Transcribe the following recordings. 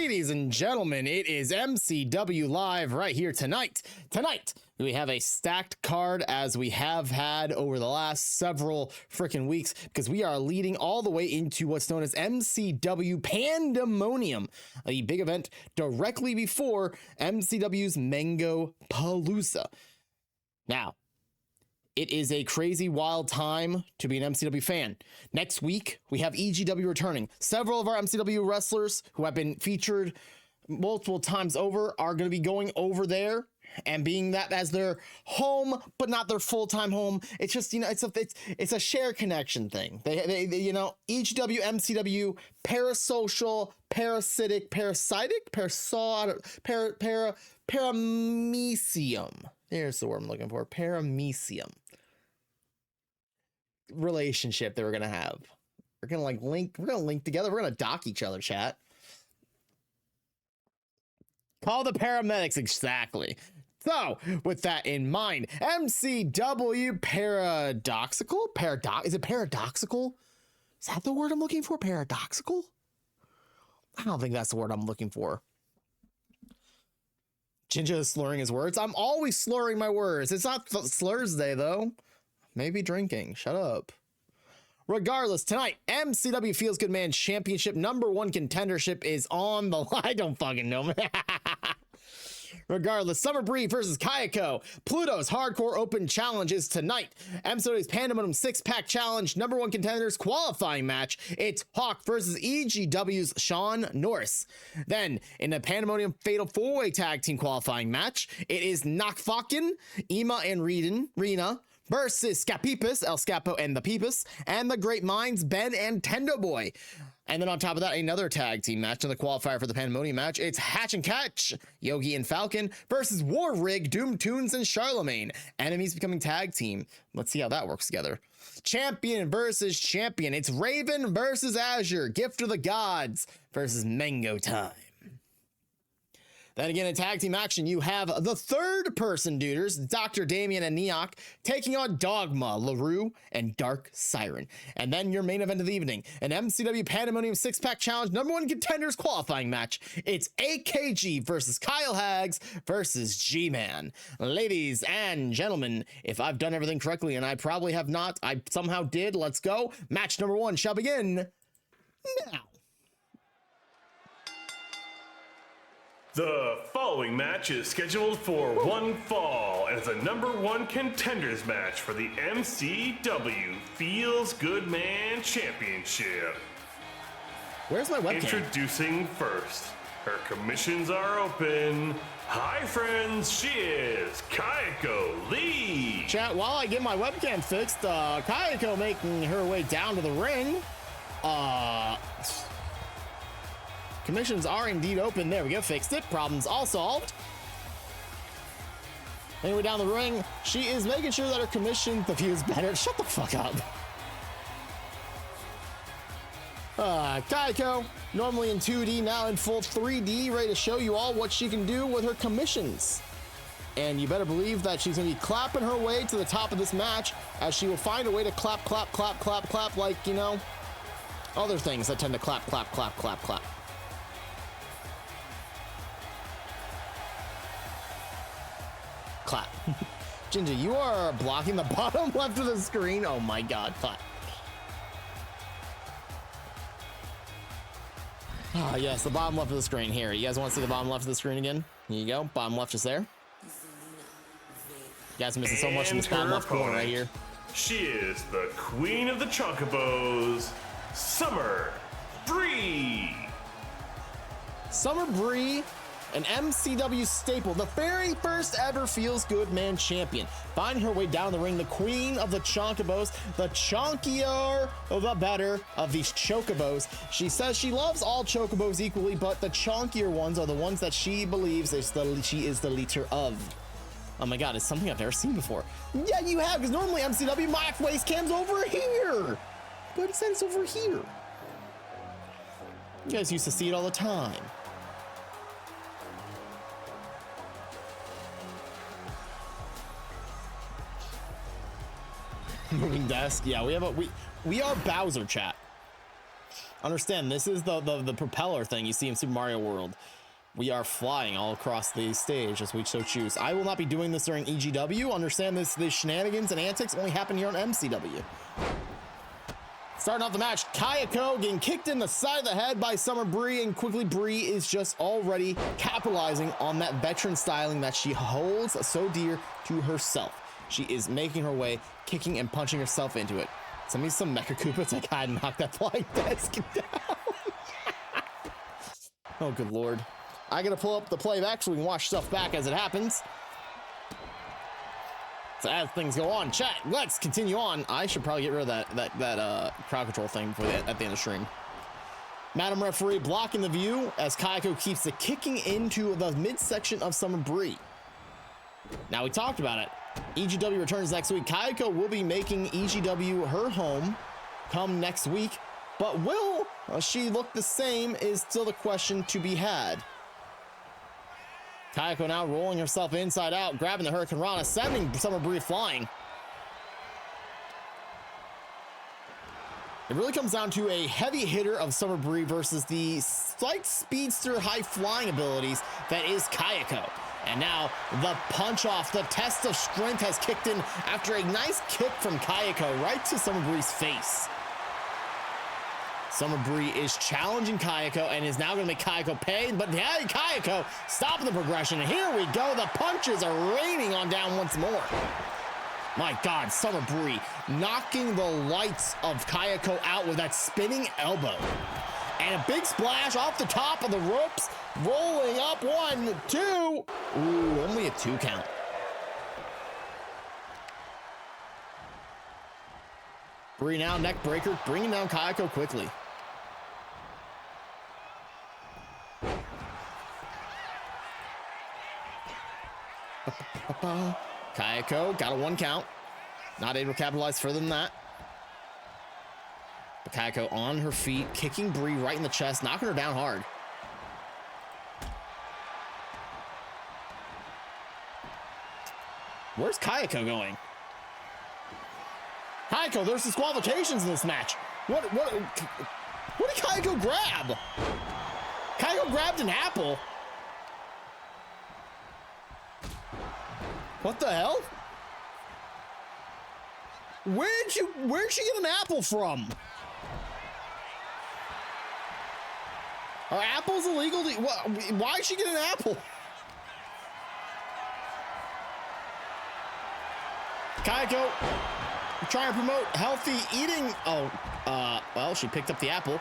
Ladies and gentlemen, it is MCW Live right here tonight. Tonight, we have a stacked card as we have had over the last several freaking weeks because we are leading all the way into what's known as MCW Pandemonium, a big event directly before MCW's Mango Palooza. Now, it is a crazy wild time to be an MCW fan. Next week, we have EGW returning. Several of our MCW wrestlers who have been featured multiple times over are going to be going over there and being that as their home, but not their full-time home. It's just, you know, it's a share connection thing. They you know, EGW, MCW, parasocial, paramecium. There's the word I'm looking for. Paramecium relationship that we're gonna have. We're gonna link together. We're gonna dock each other, chat. Call the paramedics. Exactly. So with that in mind, MCW paradoxical? Is it paradoxical? Is that the word I'm looking for? Paradoxical? I don't think that's the word I'm looking for. Ginger is slurring his words. I'm always slurring my words. It's not Slurs Day, though. Maybe drinking. Shut up. Regardless, tonight, MCW Feels Good Man Championship #1 contendership is on the line. I don't fucking know. Regardless, Summer Bree versus Kayako. Pluto's Hardcore Open Challenge is tonight. MCW's Pandemonium 6-Pack Challenge #1 contenders qualifying match. It's Hawk versus EGW's Sean Norris. Then, in the Pandemonium Fatal 4-Way Tag Team qualifying match, it is Nakfakin, Ema and Rena versus Scapipus, El Scapo and the Peepus, and the Great Minds, Ben and Tendo Boy. And then on top of that, another tag team match in the qualifier for the Pandemonium match. It's Hatch and Catch, Yogi and Falcon versus War Rig, Doom Tunes, and Charlemagne. Enemies becoming tag team. Let's see how that works together. Champion versus champion. It's Raven versus Azure. Gift of the Gods versus Mango Time. Then again, in tag team action, you have the third person duders, Dr. Damien and Neok, taking on Dogma, LaRue, and Dark Siren. And then your main event of the evening, an MCW Pandemonium 6-Pack Challenge #1 contenders qualifying match. It's AKG versus Kyle Hags versus G-Man. Ladies and gentlemen, if I've done everything correctly, and I probably have not, I somehow did, let's go. Match #1 shall begin now. The following match is scheduled for one fall, and it's a #1 contenders match for the MCW Feels Good Man Championship. Where's my webcam? Introducing first, her commissions are open. Hi friends, she is Kayako Lee. Chat, while I get my webcam fixed, Kayako making her way down to the ring. Commissions are indeed open. There we go. Fixed it. Problems all solved. Anyway, down the ring, she is making sure that her commission, the view is better. Shut the fuck up. Kayako, normally in 2D, now in full 3D, ready to show you all what she can do with her commissions. And you better believe that she's going to be clapping her way to the top of this match, as she will find a way to clap, clap, clap, clap, clap, like, you know, other things that tend to clap, clap, clap, clap, clap. Clap. Ginger, you are blocking the bottom left of the screen. Oh my god, clap. Ah, yes, the bottom left of the screen. Here, you guys want to see the bottom left of the screen again? Here you go. Bottom left is there. You guys are missing so much in this bottom left corner right here. She is the queen of the Chocobos, Summer Bree. Summer Bree, an MCW staple, the very first ever Feels Good Man champion. Finding her way down the ring, the queen of the Chocobos, the chonkier, the better of these Chocobos. She says she loves all Chocobos equally, but the chonkier ones are the ones that she believes she is the leader of. Oh my god, it's something I've never seen before. Yeah, you have, because normally MCW, my face cam's over here. But instead it's over here. You guys used to see it all the time. Moving desk. Yeah, we are Bowser, chat. Understand, this is the propeller thing you see in Super Mario World. We are flying all across the stage as we so choose. I will not be doing this during EGW. Understand this, the shenanigans and antics only happen here on MCW. Starting off the match, Kayako getting kicked in the side of the head by Summer Bree, and quickly Bree is just already capitalizing on that veteran styling that she holds so dear to herself. She is making her way, kicking and punching herself into it. Send me some Mecha Koopa to kind of knock that flying desk down. Oh, good Lord. I gotta pull up the playback so we can watch stuff back as it happens. So as things go on, chat, let's continue on. I should probably get rid of that crowd control thing before at the end of the stream. Madam Referee blocking the view as Kayako keeps the kicking into the midsection of Summer Bree. Now we talked about it. EGW returns next week. Kayako will be making EGW her home come next week, but will she look the same is still the question to be had. Kayako now rolling herself inside out, grabbing the Hurricane Rana, sending Summer Bree flying. It really comes down to a heavy hitter of Summer Bree versus the slight speedster high flying abilities that is Kayako. And now the punch off, the test of strength has kicked in after a nice kick from Kayako right to Summer Bree's face. Summer Bree is challenging Kayako and is now going to make Kayako pay, but yeah, Kayako stopping the progression. And here we go. The punches are raining on down once more. My God, Summer Bree knocking the lights of Kayako out with that spinning elbow. And a big splash off the top of the ropes, rolling up 1, 2. Ooh, only a 2 count. Bree now neck breaker, bringing down Kayako quickly. Kayako got a 1 count. Not able to capitalize further than that. But Kayako on her feet, kicking Bree right in the chest, knocking her down hard. Where's Kayako going? Kayako, there's disqualifications in this match. What did Kayako grab? Kayako grabbed an apple. What the hell? Where'd she get an apple from? Are apples illegal to, why'd she get an apple? Kayako trying to promote healthy eating. Oh, well, she picked up the apple.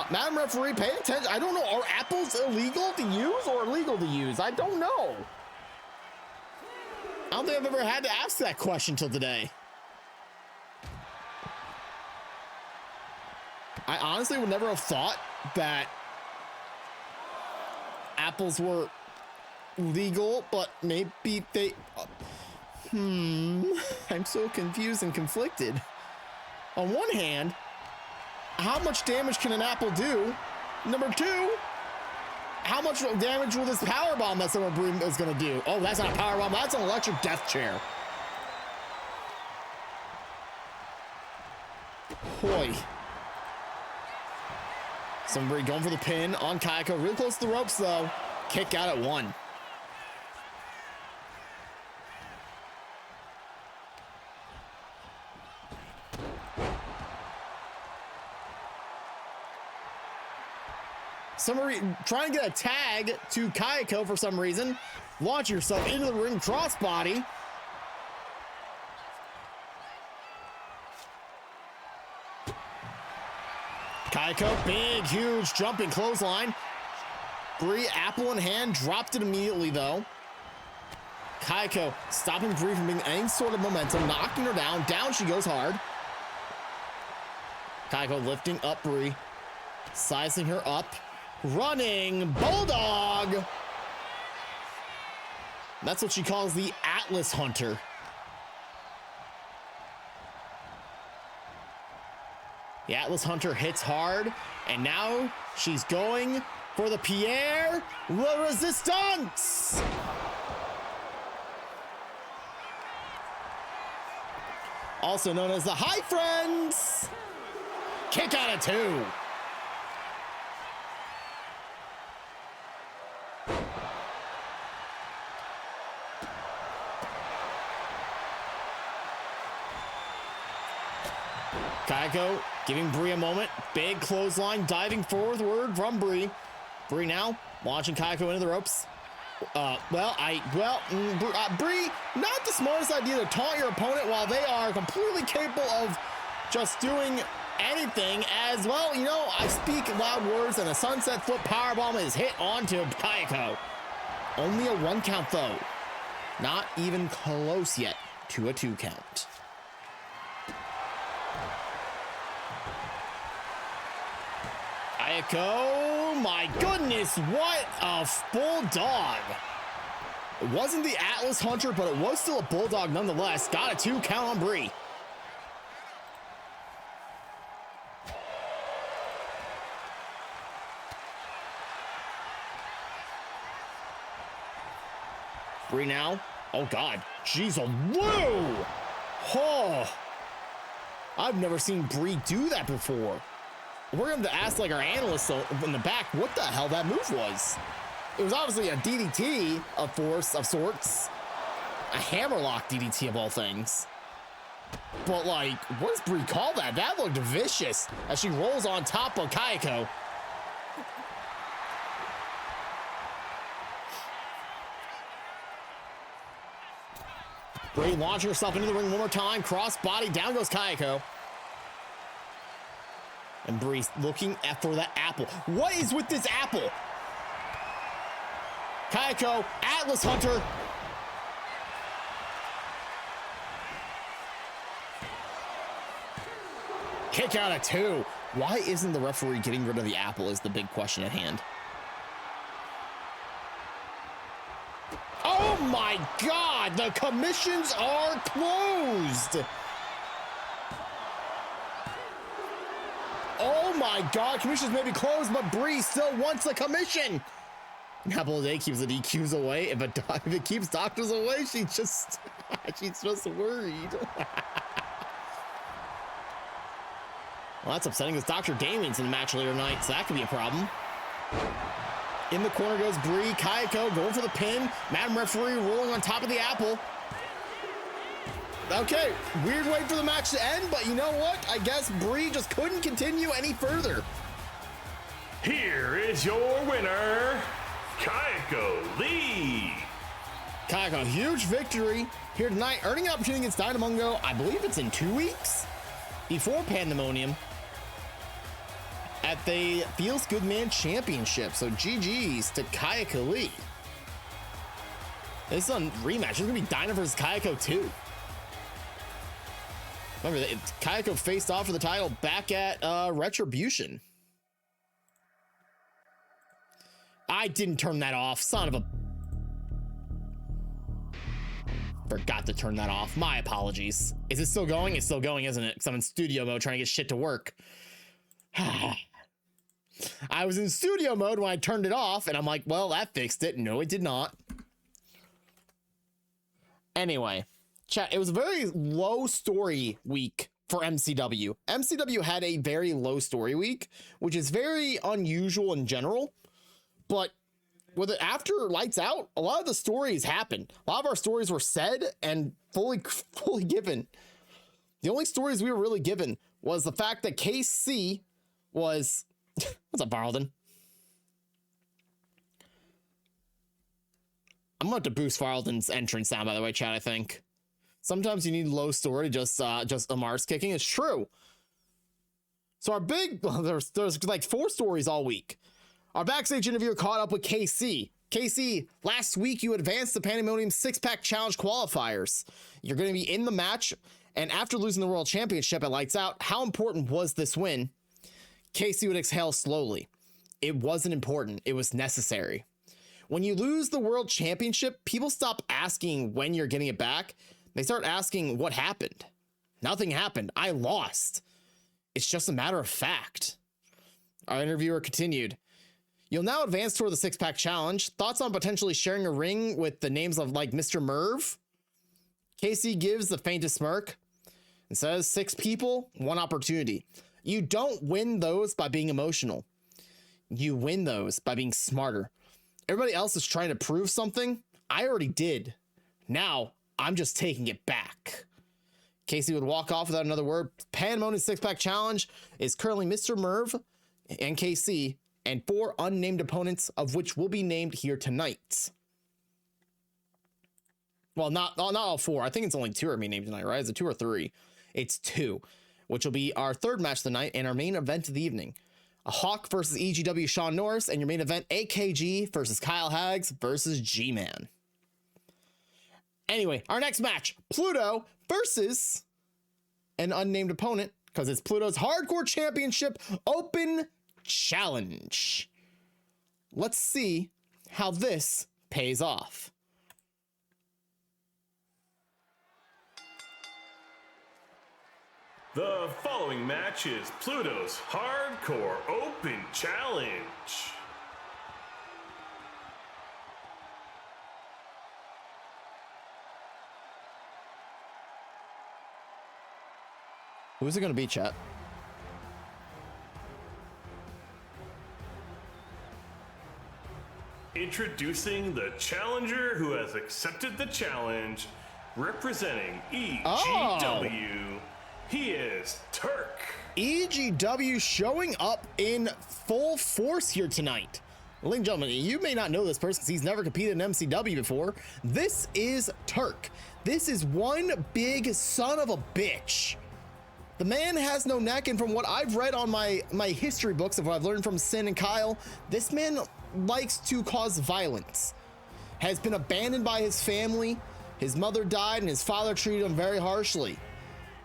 Madam Referee, pay attention. I don't know, are apples illegal to use or illegal to use? I don't know. I don't think I've ever had to ask that question till today. I honestly would never have thought that apples were legal, but maybe they... I'm so confused and conflicted. On one hand, how much damage can an apple do? Number 2, how much damage will this power bomb that Summer Bree is gonna do? Oh, that's not a power bomb, that's an electric death chair. Hoy. Summer Bree going for the pin on Kayako, real close to the ropes though. Kick out at 1. Summer trying to get a tag to Kayako for some reason. Launch yourself into the ring crossbody. Kayako, big, huge jumping clothesline. Bree, apple in hand, dropped it immediately though. Kayako stopping Bree from being any sort of momentum, knocking her down. Down she goes hard. Kayako lifting up Bree, sizing her up. Running Bulldog. That's what she calls the Atlas Hunter. The Atlas Hunter hits hard, and now she's going for the Pierre La Resistance. Also known as the Hi Friends. Kick out of 2. Kayako giving Brie a moment. Big clothesline, diving forward from Brie. Brie now launching Kayako into the ropes. Brie, not the smartest idea to taunt your opponent while they are completely capable of just doing anything as well. You know, I speak loud words, and a sunset flip powerbomb is hit onto Kayako. Only a 1 count though. Not even close yet to a 2 count. Kayako, my goodness, what a bulldog. It wasn't the Atlas Hunter, but it was still a bulldog nonetheless. Got a 2 count on Brie. Brie now. Oh God, jeez, whoa! Oh, I've never seen Brie do that before. We're going to ask like our analysts in the back what the hell that move was. It was obviously a DDT of sorts, a hammerlock DDT of all things. But like, what does Brie call that? That looked vicious as she rolls on top of Kayako. Brie launching herself into the ring one more time. Cross body, down goes Kayako. And Brie's looking for the apple. What is with this apple? Kayako, Atlas Hunter. Kick out of 2. Why isn't the referee getting rid of the apple is the big question at hand. Oh my God, the commissions are closed. Oh my God, commissions may be closed, but Brie still wants the commission. Apple Day keeps the DQs away. If it keeps doctors away, she's just worried. Well, that's upsetting because Dr. Damien's in the match later tonight, so that could be a problem. In the corner goes Brie. Kayako going for the pin. Madam Referee rolling on top of the apple. Okay, weird way for the match to end, but you know what? I guess Brie just couldn't continue any further. Here is your winner, Kayako Lee. Kayako, huge victory here tonight, earning an opportunity against Dynamungo. I believe it's in 2 weeks before Pandemonium at the Feels Good Man Championship. So GG's to Kayako Lee. This is a rematch. It's gonna be Dyna versus Kayako 2. Remember, Kayako faced off for the title back at Retribution. I didn't turn that off, son of a... Forgot to turn that off. My apologies. Is it still going? It's still going, isn't it? Because I'm in studio mode trying to get shit to work. I was in studio mode when I turned it off, and I'm like, well, that fixed it. No, it did not. Anyway. Chat, it was a very low story week for MCW. MCW had a very low story week, which is very unusual in general. But with it after Lights Out, a lot of the stories happened. A lot of our stories were said and fully given. The only stories we were really given was the fact that KC was... What's up, Farlden? I'm going to have to boost Farlden's entrance sound, by the way, chat, I think. Sometimes you need low story, just Amar's kicking. It's true. So our big, there's like 4 stories all week. Our backstage interviewer caught up with KC. KC, last week you advanced the Pandemonium 6-pack challenge qualifiers. You're going to be in the match, and after losing the World Championship at Lights Out, how important was this win? KC would exhale slowly. It wasn't important. It was necessary. When you lose the World Championship, people stop asking when you're getting it back. They start asking what happened. Nothing happened. I lost. It's just a matter of fact. Our interviewer continued. You'll now advance toward the 6-pack challenge. Thoughts on potentially sharing a ring with the names of like Mr. Merv? Casey gives the faintest smirk and says 6 people, 1 opportunity. You don't win those by being emotional. You win those by being smarter. Everybody else is trying to prove something. I already did. Now I'm just taking it back. Casey would walk off without another word. Pandemonium 6-pack challenge is currently Mr. Merv and KC and 4 unnamed opponents, of which will be named here tonight. Well, not all 4. I think it's only 2 are being named tonight, right? Is it 2 or 3? It's 2, which will be our third match of the night and our main event of the evening. A Hawk versus EGW Sean Norris, and your main event, AKG versus Kyle Hags versus G-Man. Anyway, our next match, Pluto versus an unnamed opponent, because it's Pluto's Hardcore Championship Open Challenge. Let's see how this pays off. The following match is Pluto's Hardcore Open Challenge. Who's it going to be, chat? Introducing the challenger who has accepted the challenge, representing EGW. He is Turk. EGW showing up in full force here tonight. Ladies and gentlemen, you may not know this person because he's never competed in MCW before. This is Turk. This is one big son of a bitch. The man has no neck, and from what I've read on my history books of what I've learned from Sin and Kyle, this man likes to cause violence. Has been abandoned by his family. His mother died and his father treated him very harshly.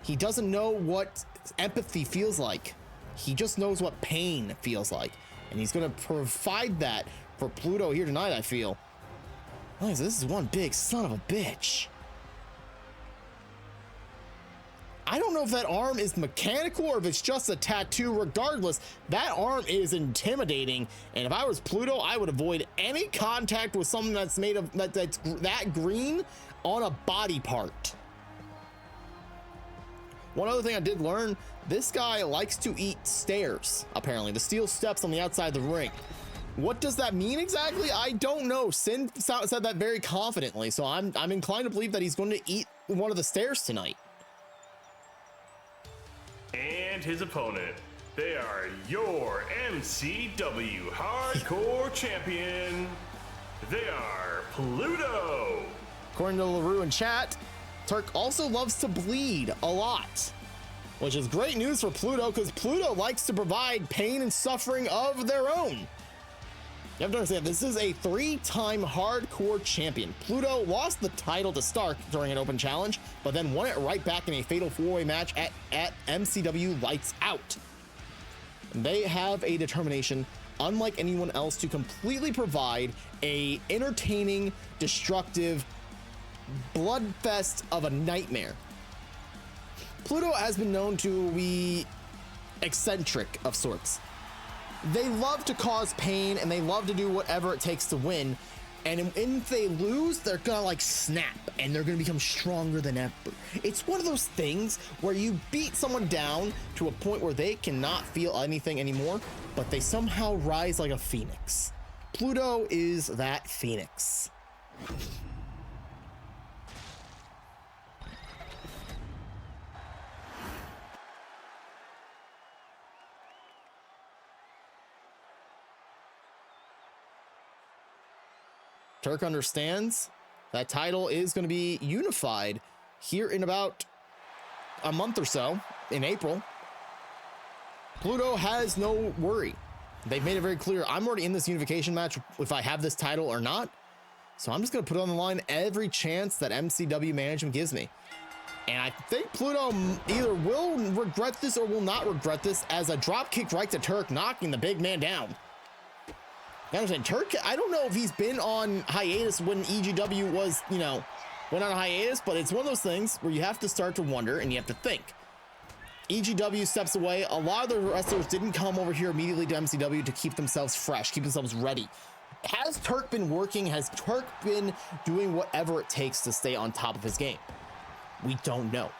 He doesn't know what empathy feels like. He just knows what pain feels like. And he's going to provide that for Pluto here tonight, I feel. Nice, this is one big son of a bitch. I don't know if that arm is mechanical or if it's just a tattoo. Regardless, that arm is intimidating. And if I was Pluto, I would avoid any contact with something that's made of that's that green on a body part. One other thing I did learn, this guy likes to eat stairs, apparently. The steel steps on the outside of the ring. What does that mean exactly? I don't know. Sin said that very confidently, so I'm inclined to believe that he's going to eat one of the stairs tonight. And his opponent, they are your MCW Hardcore Champion. They are Pluto. According to LaRue in chat, Turk also loves to bleed a lot, which is great news for Pluto because Pluto likes to provide pain and suffering of their own. You have to understand, this is a 3-time hardcore champion. Pluto lost the title to Stark during an open challenge, but then won it right back in a fatal 4-way match at MCW Lights Out. They have a determination unlike anyone else to completely provide a entertaining, destructive bloodfest of a nightmare. Pluto has been known to be eccentric of sorts. They love to cause pain and they love to do whatever it takes to win. And if they lose, they're gonna like snap and they're gonna become stronger than ever. It's one of those things where you beat someone down to a point where they cannot feel anything anymore, but they somehow rise like a phoenix. Pluto is that phoenix. Turk understands that title is going to be unified here in about a month or so, in April. Pluto has no worry. They've made it very clear, I'm already in this unification match if I have this title or not. So I'm just going to put it on the line every chance that MCW management gives me. And I think Pluto either will regret this or will not regret this, as a drop kick right to Turk, knocking the big man down. I understand Turk, I don't know if he's been on hiatus when EGW was, went on a hiatus, but it's one of those things where you have to start to wonder and you have to think. EGW steps away. A lot of the wrestlers didn't come over here immediately to MCW to keep themselves fresh, keep themselves ready. Has Turk been working? Has Turk been doing whatever it takes to stay on top of his game? We don't know.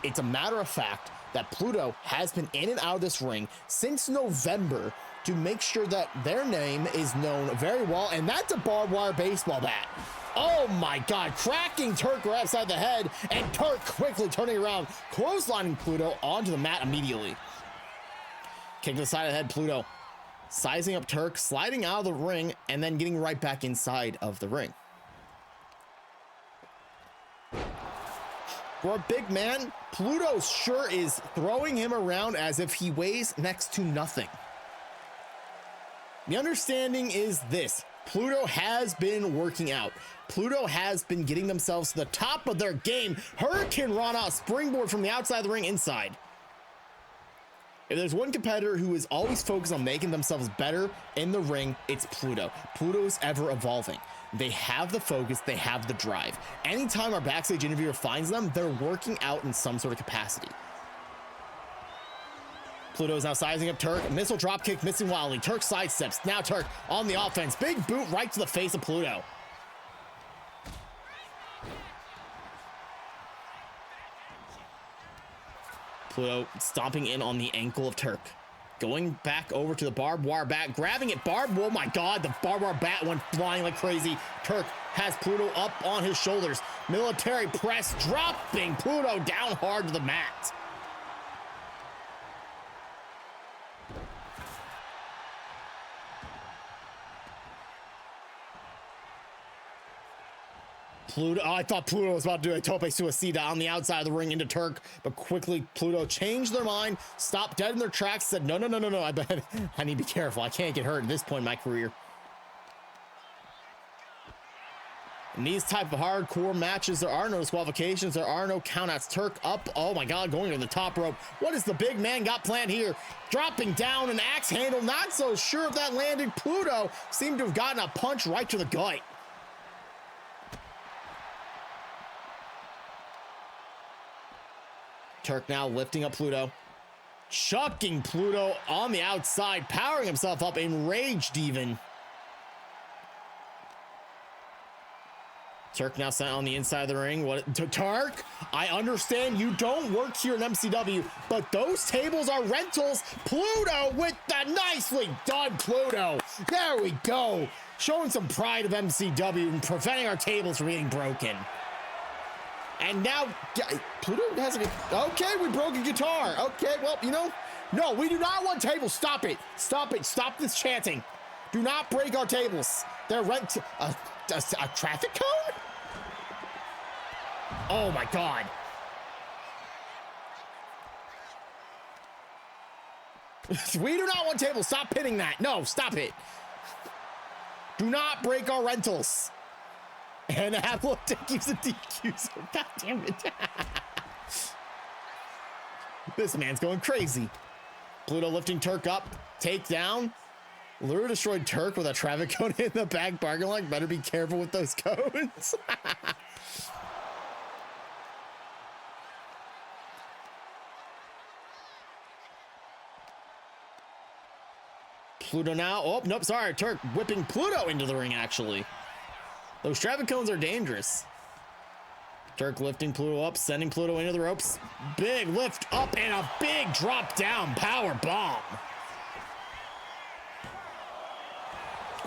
It's a matter of fact that Pluto has been in and out of this ring since November to make sure that their name is known very well, and that's a barbed wire baseball bat. Oh my God, cracking Turk right upside the head, and Turk quickly turning around, clotheslining Pluto onto the mat immediately. Kick to the side of the head, Pluto sizing up Turk, sliding out of the ring, and then getting right back inside of the ring. For a big man, Pluto sure is throwing him around as if he weighs next to nothing. The understanding is this: Pluto has been working out. Pluto has been getting themselves to the top of their game. Hurricane Rana, springboard from the outside of the ring inside. If there's one competitor who is always focused on making themselves better in the ring, it's Pluto. Pluto is ever evolving. They have the focus, they have the drive. Anytime our backstage interviewer finds them, they're working out in some sort of capacity. Pluto is now sizing up Turk. Missile drop kick missing wildly. Turk sidesteps. Now Turk on the offense. Big boot right to the face of Pluto. Pluto stomping in on the ankle of Turk. Going back over to the barbed wire bat, grabbing it. Oh my God, the barbed wire bat went flying like crazy. Turk has Pluto up on his shoulders. Military press, dropping Pluto down hard to the mat. Pluto, oh, I thought Pluto was about to do a tope suicida on the outside of the ring into Turk, but quickly Pluto changed their mind, stopped dead in their tracks, said, no, I need to be careful. I can't get hurt at this point in my career. In these type of hardcore matches, there are no disqualifications, there are no countouts. Turk up, oh my God, going to the top rope. What has the big man got planned here? Dropping down an axe handle, not so sure if that landed. Pluto seemed to have gotten a punch right to the gut. Turk now lifting up Pluto, chucking Pluto on the outside, powering himself up, enraged even. Turk now sent on the inside of the ring. What to Turk? I understand you don't work here in MCW, but those tables are rentals. Pluto with the nicely done Pluto. There we go. Showing some pride of MCW and preventing our tables from being broken. And now, Pluto has a... Okay, we broke a guitar. Okay, well, you know... No, we do not want tables. Stop it. Stop it. Stop this chanting. Do not break our tables. They're rent... A traffic cone? Oh, my God. We do not want tables. Stop pinning that. No, stop it. Do not break our rentals. And Apple keeps the DQ, so God damn it. This man's going crazy. Pluto lifting Turk up, takedown. Lure destroyed Turk with a traffic cone in the back parking lot. Better be careful with those cones. Pluto now. Oh, nope, sorry. Turk whipping Pluto into the ring, actually. Those traffic cones are dangerous. Turk lifting Pluto up, sending Pluto into the ropes. Big lift up and a big drop down power bomb.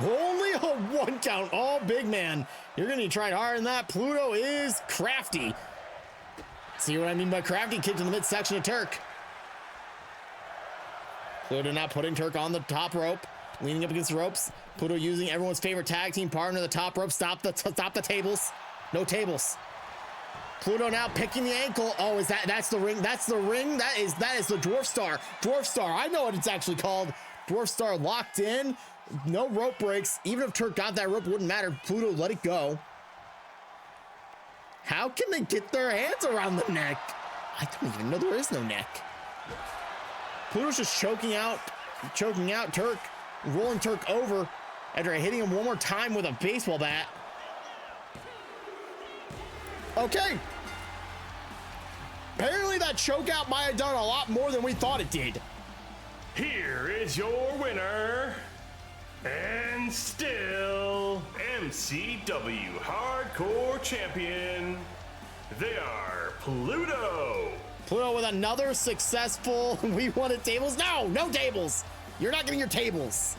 Only a 1 count. Oh, big man. You're going to try hard than that. Pluto is crafty. See what I mean by crafty? Kick to the midsection of Turk. Pluto now putting Turk on the top rope. Leaning up against the ropes. Pluto using everyone's favorite tag team partner, the top rope. Stop the tables. No tables. Pluto now picking the ankle. Oh, that's the ring? That's the ring? That is the Dwarf Star. Dwarf Star. I know what it's actually called. Dwarf Star locked in. No rope breaks. Even if Turk got that rope, it wouldn't matter. Pluto let it go. How can they get their hands around the neck? I don't even know there is no neck. Pluto's just choking out Turk. Rolling Turk over after hitting him one more time with a baseball bat. Okay. Apparently that chokeout might have done a lot more than we thought it did. Here is your winner, and still MCW Hardcore Champion. They are Pluto Pluto with another successful, we wanted tables. No, no tables. You're not getting your tables.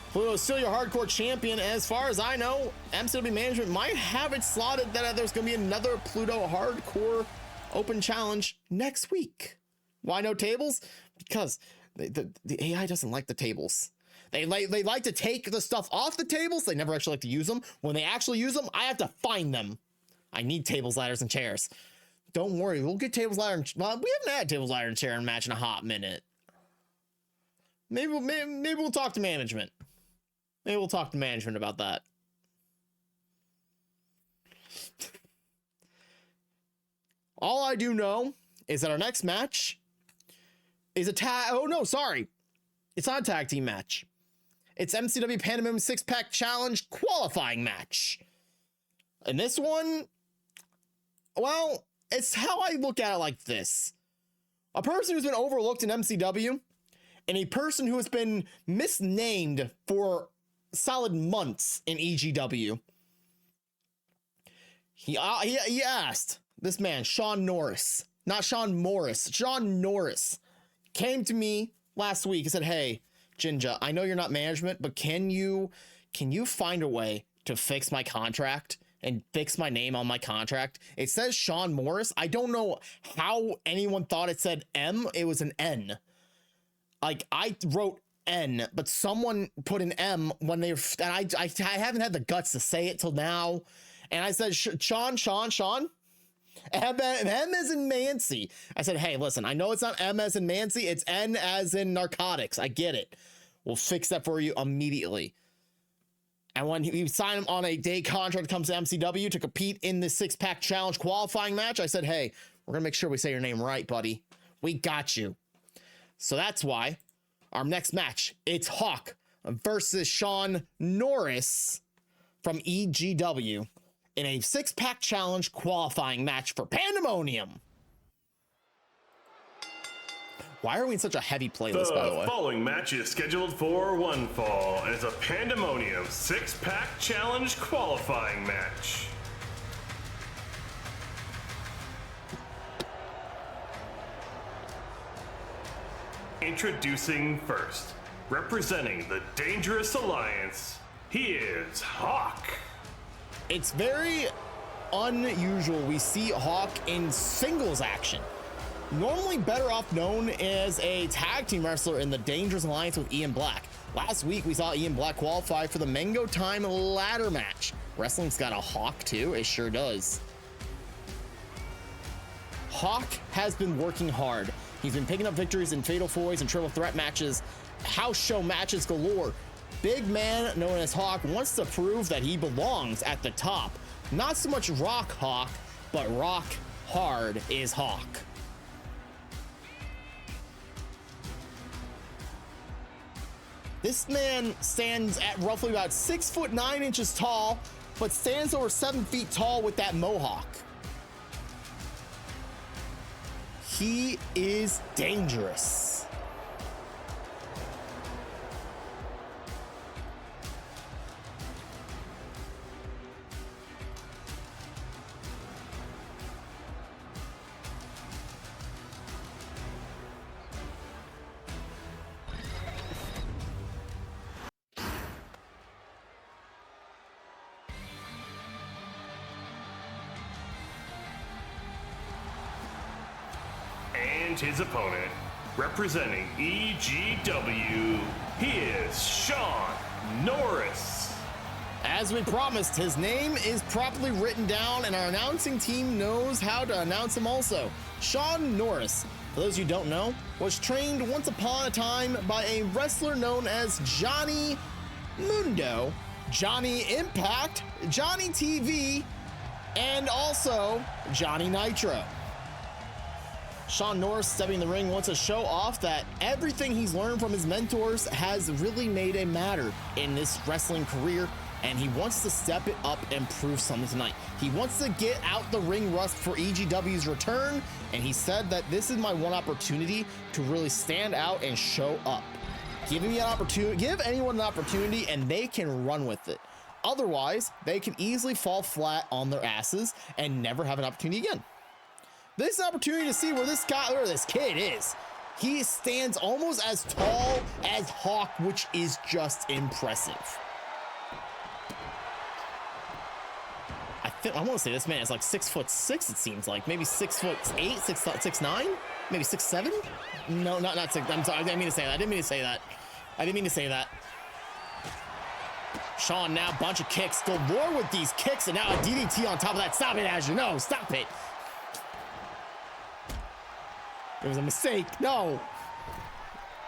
Pluto is still your hardcore champion. As far as I know, MCW management might have it slotted that there's going to be another Pluto hardcore open challenge next week. Why no tables? Because the AI doesn't like the tables. They like to take the stuff off the tables. They never actually like to use them. When they actually use them, I have to find them. I need tables, ladders, and chairs. Don't worry, we'll get tables, ladder, and well, we haven't had tables, ladder, and chair in match in a hot minute. Maybe we'll talk to management. Maybe we'll talk to management about that. All I do know is that our next match is a tag. Oh no, sorry. It's not a tag team match. It's MCW Pandemonium 6-Pack Challenge qualifying match. And this one, well, it's how I look at it like this. A person who's been overlooked in MCW and a person who has been misnamed for solid months in EGW. He asked this man, Sean Norris, not Sean Morris, Sean Norris, came to me last week and said, hey, Jinja, I know you're not management, but can you find a way to fix my contract and fix my name on my contract? It says Sean Morris. I don't know how anyone thought it said M. It was an N. Like, I wrote N, but someone put an M when they, and I haven't had the guts to say it till now. And I said, Sean. M as in Mancy. I said, hey, listen, I know it's not M as in Mancy. It's N as in narcotics. I get it. We'll fix that for you immediately. And when he signed him on a day contract, comes to MCW to compete in the 6-Pack Challenge qualifying match, I said, hey, we're gonna make sure we say your name right, buddy. We got you. So that's why our next match, it's Hawk versus Sean Norris from EGW in a 6-Pack Challenge qualifying match for Pandemonium. Why are we in such a heavy playlist, by the way? The following match is scheduled for one fall and is a Pandemonium 6-Pack Challenge qualifying match. Introducing first, representing the Dangerous Alliance, he is Hawk. It's very unusual we see Hawk in singles action. Normally better off known as a tag team wrestler in the Dangerous Alliance with Ian Black. Last week we saw Ian Black qualify for the Mango Time ladder match. Wrestling's got a Hawk too, it sure does. Hawk has been working hard. He's been picking up victories in Fatal 4-Ways and Triple Threat matches, house show matches galore. Big man known as Hawk wants to prove that he belongs at the top. Not so much Rock Hawk, but Rock Hard is Hawk. This man stands at roughly about 6'9" tall, but stands over 7 feet tall with that mohawk. He is dangerous. And his opponent, representing EGW, he is Sean Norris. As we promised, his name is properly written down and our announcing team knows how to announce him also. Sean Norris, for those you don't know, was trained once upon a time by a wrestler known as Johnny Mundo, Johnny Impact, Johnny TV, and also Johnny Nitro. Sean Norris stepping in the ring wants to show off that everything he's learned from his mentors has really made a matter in this wrestling career, and he wants to step it up and prove something tonight. He wants to get out the ring rust for EGW's return, and he said that this is my one opportunity to really stand out and show up. Give me an opportunity, give anyone an opportunity, and they can run with it. Otherwise, they can easily fall flat on their asses and never have an opportunity again. This opportunity to see where this kid is. He stands almost as tall as Hawk, which is just impressive. I want to say this man is like 6'6", it seems like. Maybe 6'8", 6'9", maybe 6'7". No, not 6. I'm sorry, I didn't mean to say that. I didn't mean to say that. Sean now, bunch of kicks. Galore with these kicks, and now a DDT on top of that. Stop it, Azure. No, stop it. It was a mistake. No.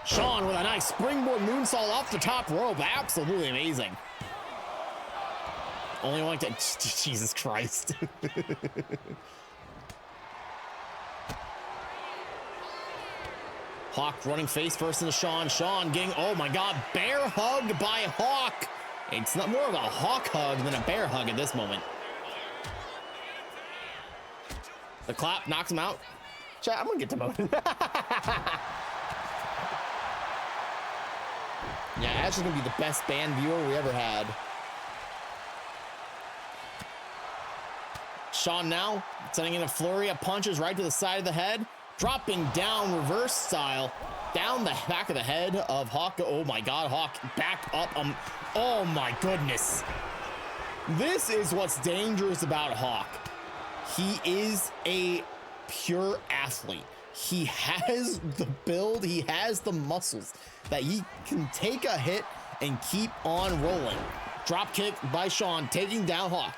Sean with a nice springboard moonsault off the top rope. Absolutely amazing. Only one to... Jesus Christ. Hawk running face first into Sean. Sean getting... Oh my God. Bear hug by Hawk. It's not more of a Hawk hug than a bear hug at this moment. The clap knocks him out. Chat, I'm gonna get demoted. Yeah, Ash is gonna be the best band viewer we ever had. Sean now sending in a flurry of punches right to the side of the head, dropping down reverse style down the back of the head of Hawk. Oh my God, Hawk back up. Oh my goodness. This is what's dangerous about Hawk. He is a pure athlete. He has the build, he has the muscles that he can take a hit and keep on rolling. Drop kick by Sean, taking down Hawk.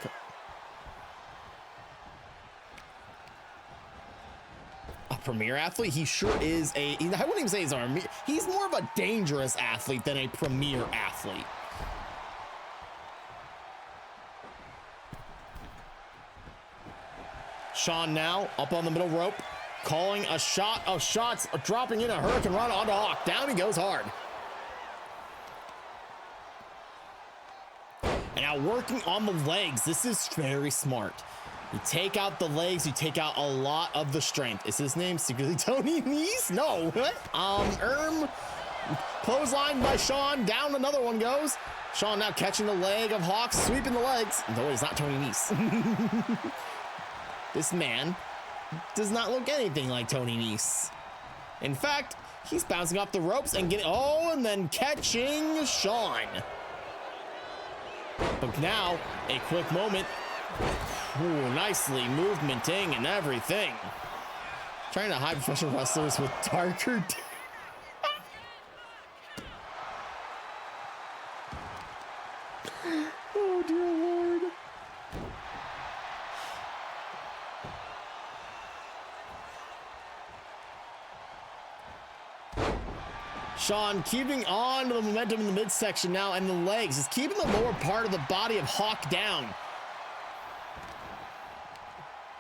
A premier athlete? He sure is I wouldn't even say he's more of a dangerous athlete than a premier athlete. Sean now up on the middle rope, calling a shot of shots, dropping in a hurricane run onto Hawk. Down he goes hard. And now working on the legs. This is very smart. You take out the legs, you take out a lot of the strength. Is his name secretly Tony Nese? No. Clothesline by Sean. Down another one goes. Sean now catching the leg of Hawk, sweeping the legs. No, he's not Tony Nese. This man does not look anything like Tony Nese. In fact, he's bouncing off the ropes and getting, and then catching Sean. But now, a quick moment. Ooh, nicely movementing and everything. Trying to hide professional wrestlers with darker... Oh, dear Lord. Sean keeping on the momentum in the midsection now, and the legs is keeping the lower part of the body of Hawk down.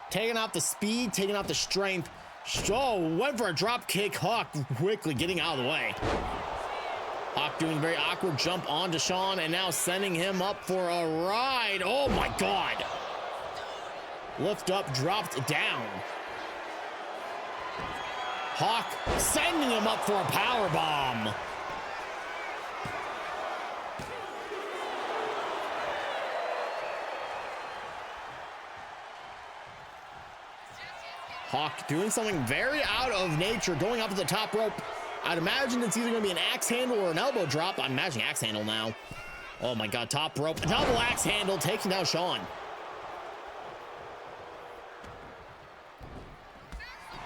Taking out the speed, taking out the strength. Went for a drop kick. Hawk quickly getting out of the way. Hawk doing a very awkward jump onto Sean and now sending him up for a ride. Oh my God. Lift up, dropped down. Hawk sending him up for a power bomb. Hawk doing something very out of nature, going up to the top rope. I'd imagine it's either going to be an axe handle or an elbow drop. I'm imagining axe handle now. Oh my God, top rope, double axe handle, taking down Sean.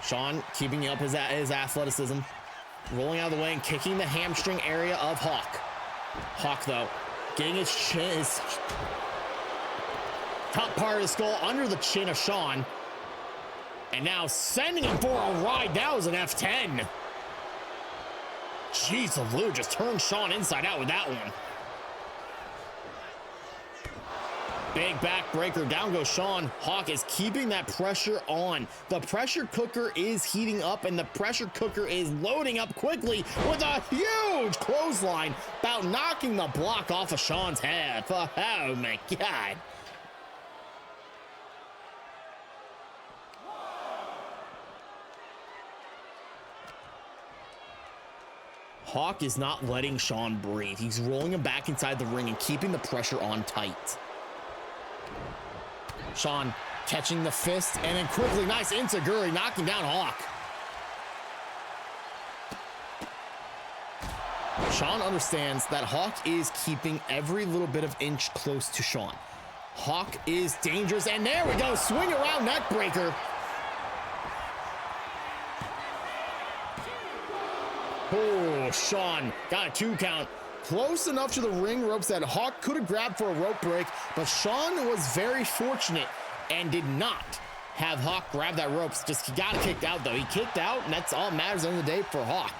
Sean keeping up his athleticism, rolling out of the way and kicking the hamstring area of Hawk. Hawk, though, getting his chin, his top part of his skull under the chin of Sean. And now sending him for a ride. That was an F10. Jeez, Lou just turned Sean inside out with that one. Big backbreaker. Down goes Sean. Hawk is keeping that pressure on. The pressure cooker is heating up, and the pressure cooker is loading up quickly with a huge clothesline, about knocking the block off of Sean's head. Oh my God. Hawk is not letting Sean breathe. He's rolling him back inside the ring and keeping the pressure on tight. Sean Catching the fist and then quickly, nice enziguri, knocking down Hawk. Sean understands that Hawk is keeping every little bit of inch close to Sean. Hawk is dangerous, and there we go, swing around neck breaker. Oh, Sean got a 2 count. Close enough to the ring ropes that Hawk could have grabbed for a rope break, but Sean was very fortunate and did not have Hawk grab that ropes. Just he got kicked out though. He kicked out, and that's all that matters at the end of the day for Hawk.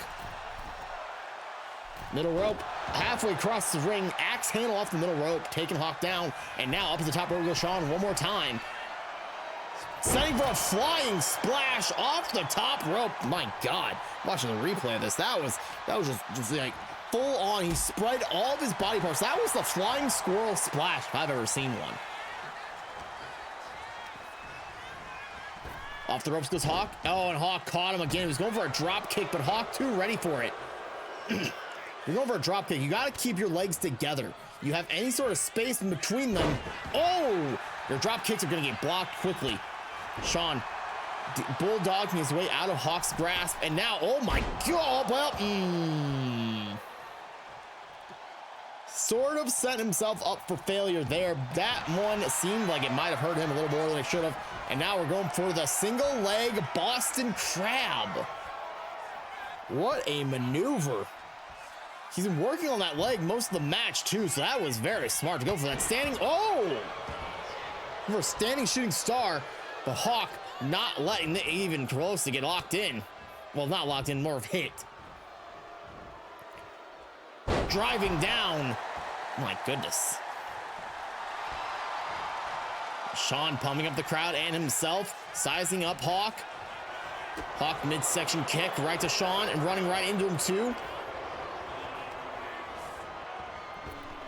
Middle rope, halfway across the ring, axe handle off the middle rope, taking Hawk down, and now up at the top rope goes Sean one more time. Setting for a flying splash off the top rope. My God, watching the replay of this, that was just like full on. He spread all of his body parts. That was the flying squirrel splash if I've ever seen one. Off the ropes goes Hawk. Oh, and Hawk caught him again. He was going for a drop kick, but Hawk too ready for it. You're going for a drop kick. You got to keep your legs together. You have any sort of space in between them. Oh, your drop kicks are going to get blocked quickly. Sean bulldogging his way out of Hawk's grasp, and now, oh my God, well, sort of set himself up for failure there. That one seemed like it might have hurt him a little more than it should have, and now we're going for the single leg Boston Crab. What a maneuver. He's been working on that leg most of the match too, so that was very smart to go for that standing. Oh, for a standing shooting star. The Hawk not letting it even close to get locked in. Well, not locked in, more of hit. Driving down. My goodness. Sean pumping up the crowd and himself, sizing up Hawk. Hawk midsection kick right to Sean and running right into him too.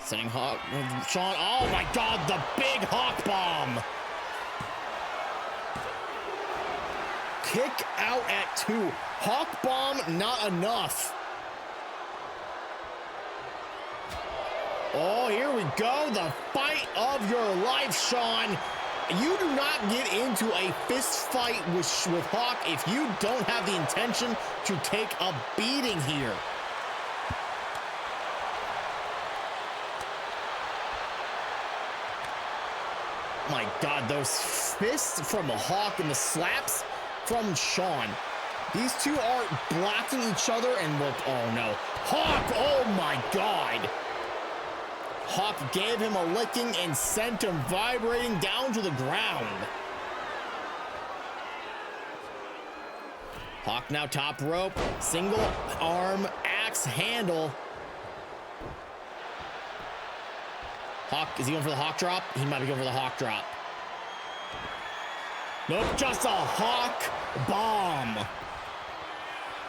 Sending Hawk, Sean, oh my God, the big Hawk bomb. Kick out at 2. Hawk bomb, not enough. Oh, here we go. The fight of your life, Sean. You do not get into a fist fight with Hawk if you don't have the intention to take a beating here. My God, those fists from Hawk and the slaps from Sean. These two are blocking each other and look, oh no. Hawk, oh my God. Hawk gave him a licking and sent him vibrating down to the ground. Hawk now top rope, single arm axe handle. Hawk, is he going for the Hawk drop? He might be going for the Hawk drop. Nope, just a Hawk bomb.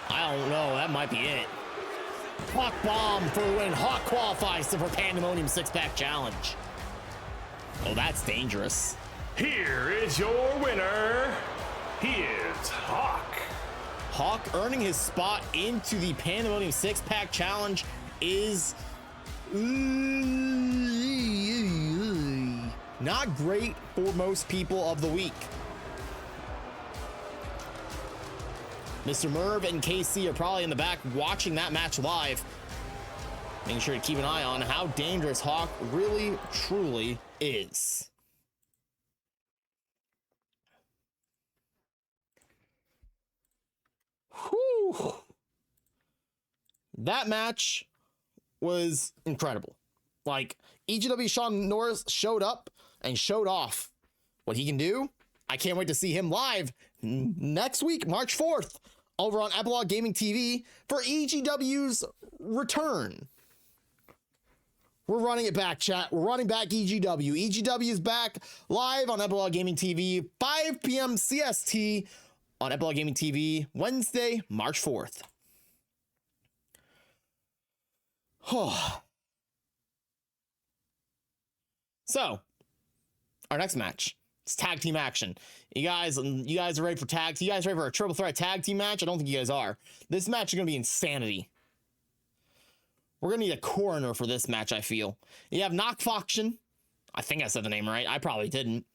I don't know, that might be it. Hawk bomb for the win. Hawk qualifies for Pandemonium 6-pack challenge. Oh, that's dangerous. Here is your winner. He is Hawk. Hawk earning his spot into the Pandemonium 6-pack challenge is not great for most people of the week. Mr. Merv and KC are probably in the back watching that match live, making sure to keep an eye on how dangerous Hawk really, truly is. Whew. That match was incredible. Like, EGW Sean Norris showed up and showed off what he can do. I can't wait to see him live next week, March 4th, over on Epilogue Gaming TV for EGW's return. We're running it back, chat. We're running back EGW. EGW is back live on Epilogue Gaming TV, 5 p.m. CST on Epilogue Gaming TV, Wednesday, March 4th. So, our next match. It's tag team action. You guys are ready for tag? You guys ready for a triple threat tag team match? I don't think you guys are. This match is gonna be insanity. We're gonna need a coroner for this match, I feel. You have Knock Faction. I think I said the name right. I probably didn't.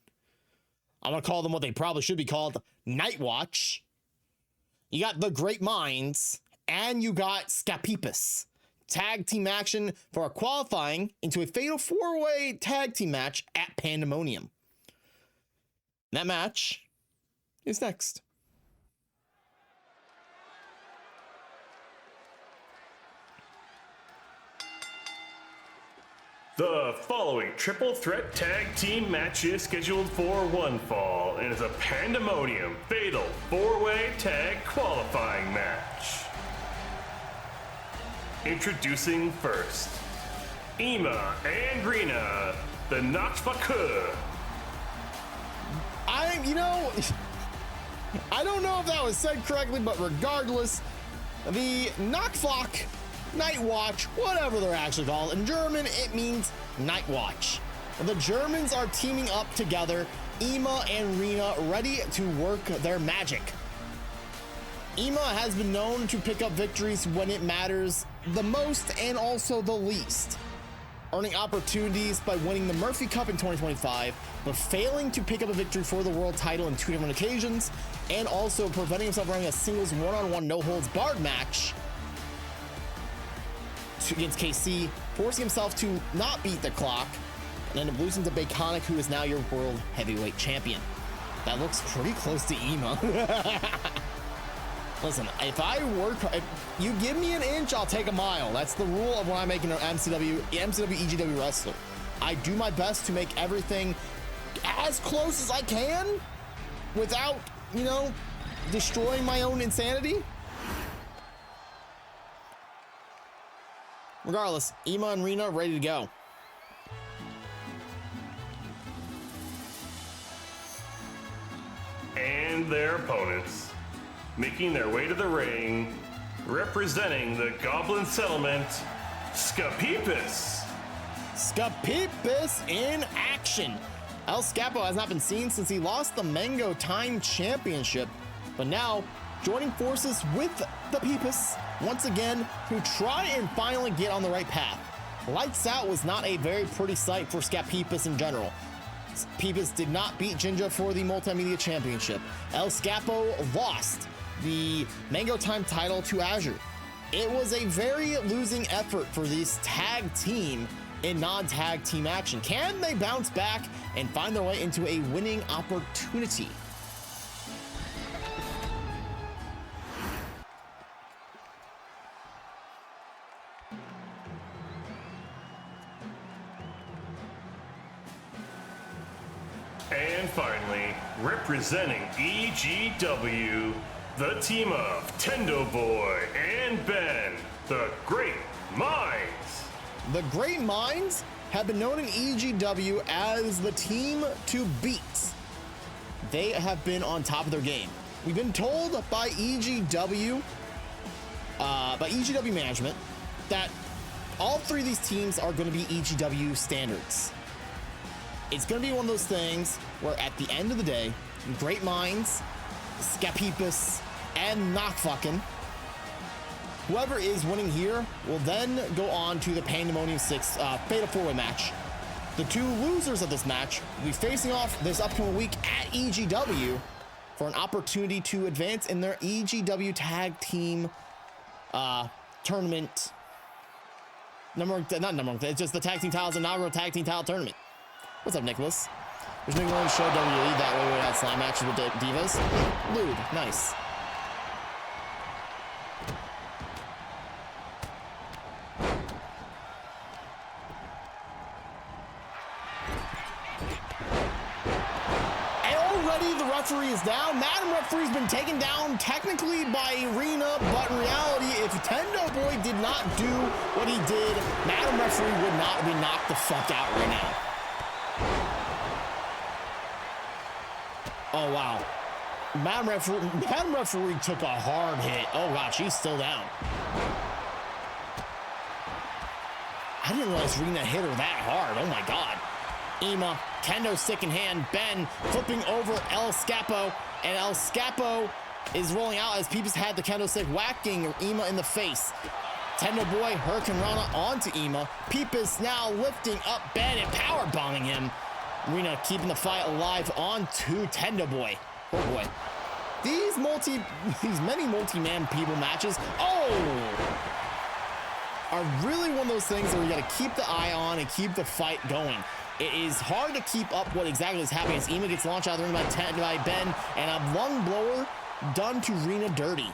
I'm gonna call them what they probably should be called, Night Watch. You got the Great Minds, and you got Scapipus. Tag team action for a qualifying into a fatal 4-way tag team match at Pandemonium. That match is next. The following triple threat tag team match is scheduled for one fall and is a Pandemonium fatal 4-way tag qualifying match. Introducing first, Ima and Rina, the Nachtwache. I don't know if that was said correctly, but regardless, the Nachtwache, Night Watch, whatever they're actually called. In German, it means Night Watch. The Germans are teaming up together, Ima and Rina ready to work their magic. Ima has been known to pick up victories when it matters the most and also the least, earning opportunities by winning the Murphy Cup in 2025, but failing to pick up a victory for the world title in 2 different occasions, and also preventing himself from running a singles one-on-one no-holds-barred match against KC, forcing himself to not beat the clock, and end up losing to Baconic, who is now your world heavyweight champion. That looks pretty close to Ima. Listen, if you give me an inch, I'll take a mile. That's the rule of when I'm making an MCW, EGW wrestler. I do my best to make everything as close as I can without, destroying my own insanity. Regardless, Ima and Rina ready to go. And their opponents, making their way to the ring, representing the Goblin Settlement, Scapipus. Scapipus in action. El Scapo has not been seen since he lost the Mango Time Championship, but now joining forces with the Peepus once again to try and finally get on the right path. Lights Out was not a very pretty sight for Scapipus in general. Peepus did not beat Jinja for the Multimedia Championship. El Scapo lost the Mango Time title to Azure. It was a very losing effort for this tag team in non-tag team action. Can they bounce back and find their way into a winning opportunity? And finally, representing EGW, the team of Tendo Boy and Ben, the Great Minds. The Great Minds have been known in EGW as the team to beat. They have been on top of their game. We've been told by EGW management that all 3 of these teams are going to be EGW standards. It's going to be one of those things where at the end of the day, Great Minds, Scapipus, and Nachtwache, whoever is winning here will then go on to the Pandemonium 6 Fatal 4-Way match. The 2 losers of this match will be facing off this upcoming week at EGW for an opportunity to advance in their EGW Tag Team Tournament. It's just the Tag Team Titles and inaugural Tag Team Title Tournament. What's up, Nicholas? There's no one to show WWE that way we had slam matches with the Divas. Lewd, nice. And already the referee is down. Madam Referee's been taken down technically by Rina, but in reality, if Tendo Boy did not do what he did, Madam Referee would not be knocked the fuck out right now. Oh, wow. Madam Referee took a hard hit. Oh, God, she's still down. I didn't realize Rina hit her that hard. Oh, my God. Ima, kendo stick in hand. Ben flipping over El Scapo. And El Scapo is rolling out as Peepus had the kendo stick, whacking Ima in the face. Tendo Boy, Hurricane Rana onto Ima. Peepus now lifting up Ben and power bombing him. Rina keeping the fight alive on to Tendo Boy. Oh boy. These many multi-man people matches, are really one of those things where you gotta keep the eye on and keep the fight going. It is hard to keep up what exactly is happening as Ema gets launched out of the ring by Ben, and a lung blower done to Rina dirty.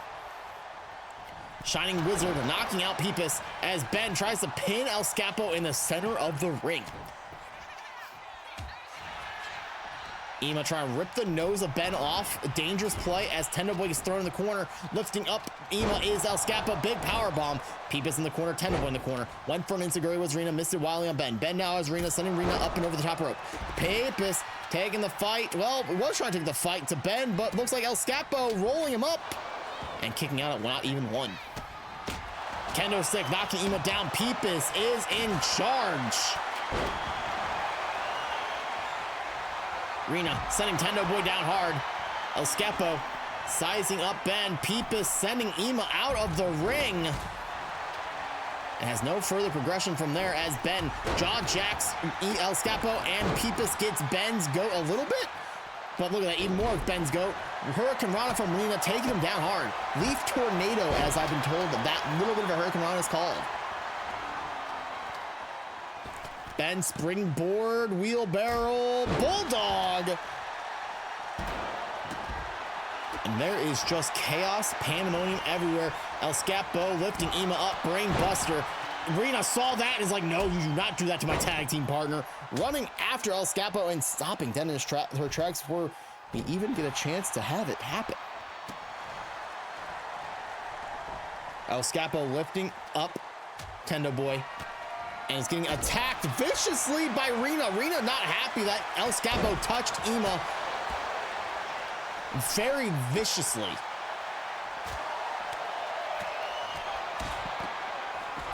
Shining Wizard knocking out Peepus as Ben tries to pin El Scapo in the center of the ring. Ema trying to rip the nose of Ben off. A dangerous play as Tendo Boy is thrown in the corner. Lifting up Ema is El Scapo. Big power bomb. Peepus in the corner. Tendo Boy in the corner. Went for an Insiguri was Rina. Missed it wildly on Ben. Ben now has Rina, sending Rina up and over the top rope. Peepus taking the fight. Well, was trying to take the fight to Ben, but looks like El Scapo rolling him up and kicking out at not even one. Kendo stick knocking Ema down. Peepus is in charge. Rina sending Tendo Boy down hard. El Scapo sizing up Ben. Peepus sending Ema out of the ring. It has no further progression from there as Ben jaw jacks El Scapo and Peepus gets Ben's goat a little bit. But look at that, even more of Ben's goat. Hurricane Rana from Rina taking him down hard. Leaf Tornado, as I've been told that little bit of a Hurricane Rana is called. Ben springboard, wheelbarrow, bulldog. And there is just chaos, pandemonium everywhere. El Scapo lifting Ema up, brain buster. Rina saw that and is like, no, you do not do that to my tag team partner. Running after El Scapo and stopping dead in her tracks before we even get a chance to have it happen. El Scapo lifting up Tendo Boy and is getting attacked viciously by Rina. Rina not happy that El Scapo touched Ema very viciously.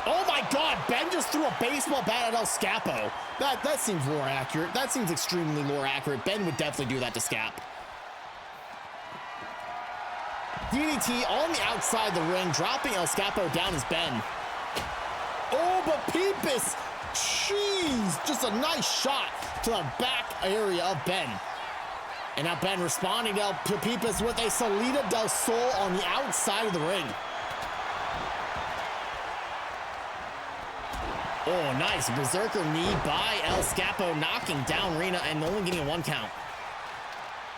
Oh my God, Ben just threw a baseball bat at El Scapo. That seems lore accurate. That seems extremely lore accurate. Ben would definitely do that to Scap. DDT on the outside the ring, dropping El Scapo down as Ben. Oh, but Peepus, jeez, just a nice shot to the back area of Ben. And now Ben responding to Peepus with a Salida del Sol on the outside of the ring. Oh, nice berserker knee by El Scapo, knocking down Rina and only getting a 1 count.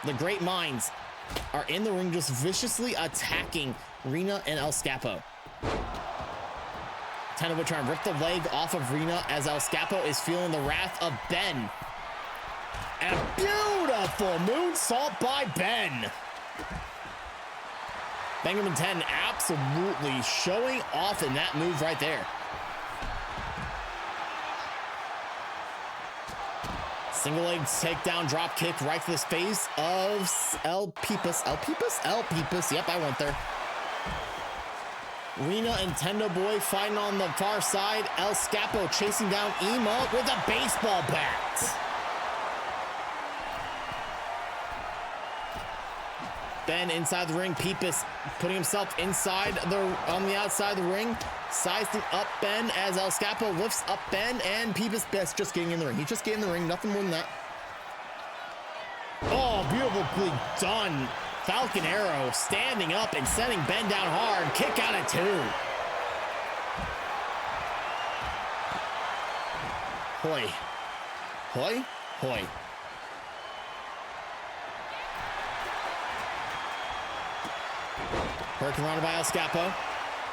The great minds are in the ring just viciously attacking Rina and El Scapo. Tendo Boy trying to rip the leg off of Rina as El Scapo is feeling the wrath of Ben. And a beautiful moonsault by Ben. Benjamin 10 absolutely showing off in that move right there. Single leg takedown drop kick right to the face of El Peepus. El Peepus? El Peepus. Yep, I went there. Rina and Tendo Boy fighting on the far side. El Scapo chasing down Ema with a baseball bat. Ben inside the ring. Peepus putting himself inside on the outside of the ring. Sizing up Ben as El Scapo lifts up Ben, and Peepus best just getting in the ring. He's just getting in the ring, nothing more than that. Oh, beautifully done. Falcon Arrow standing up and sending Ben down hard. Kick out at 2. Hoi. Hoi? Hoi. Hurricane Rana by El Scapo.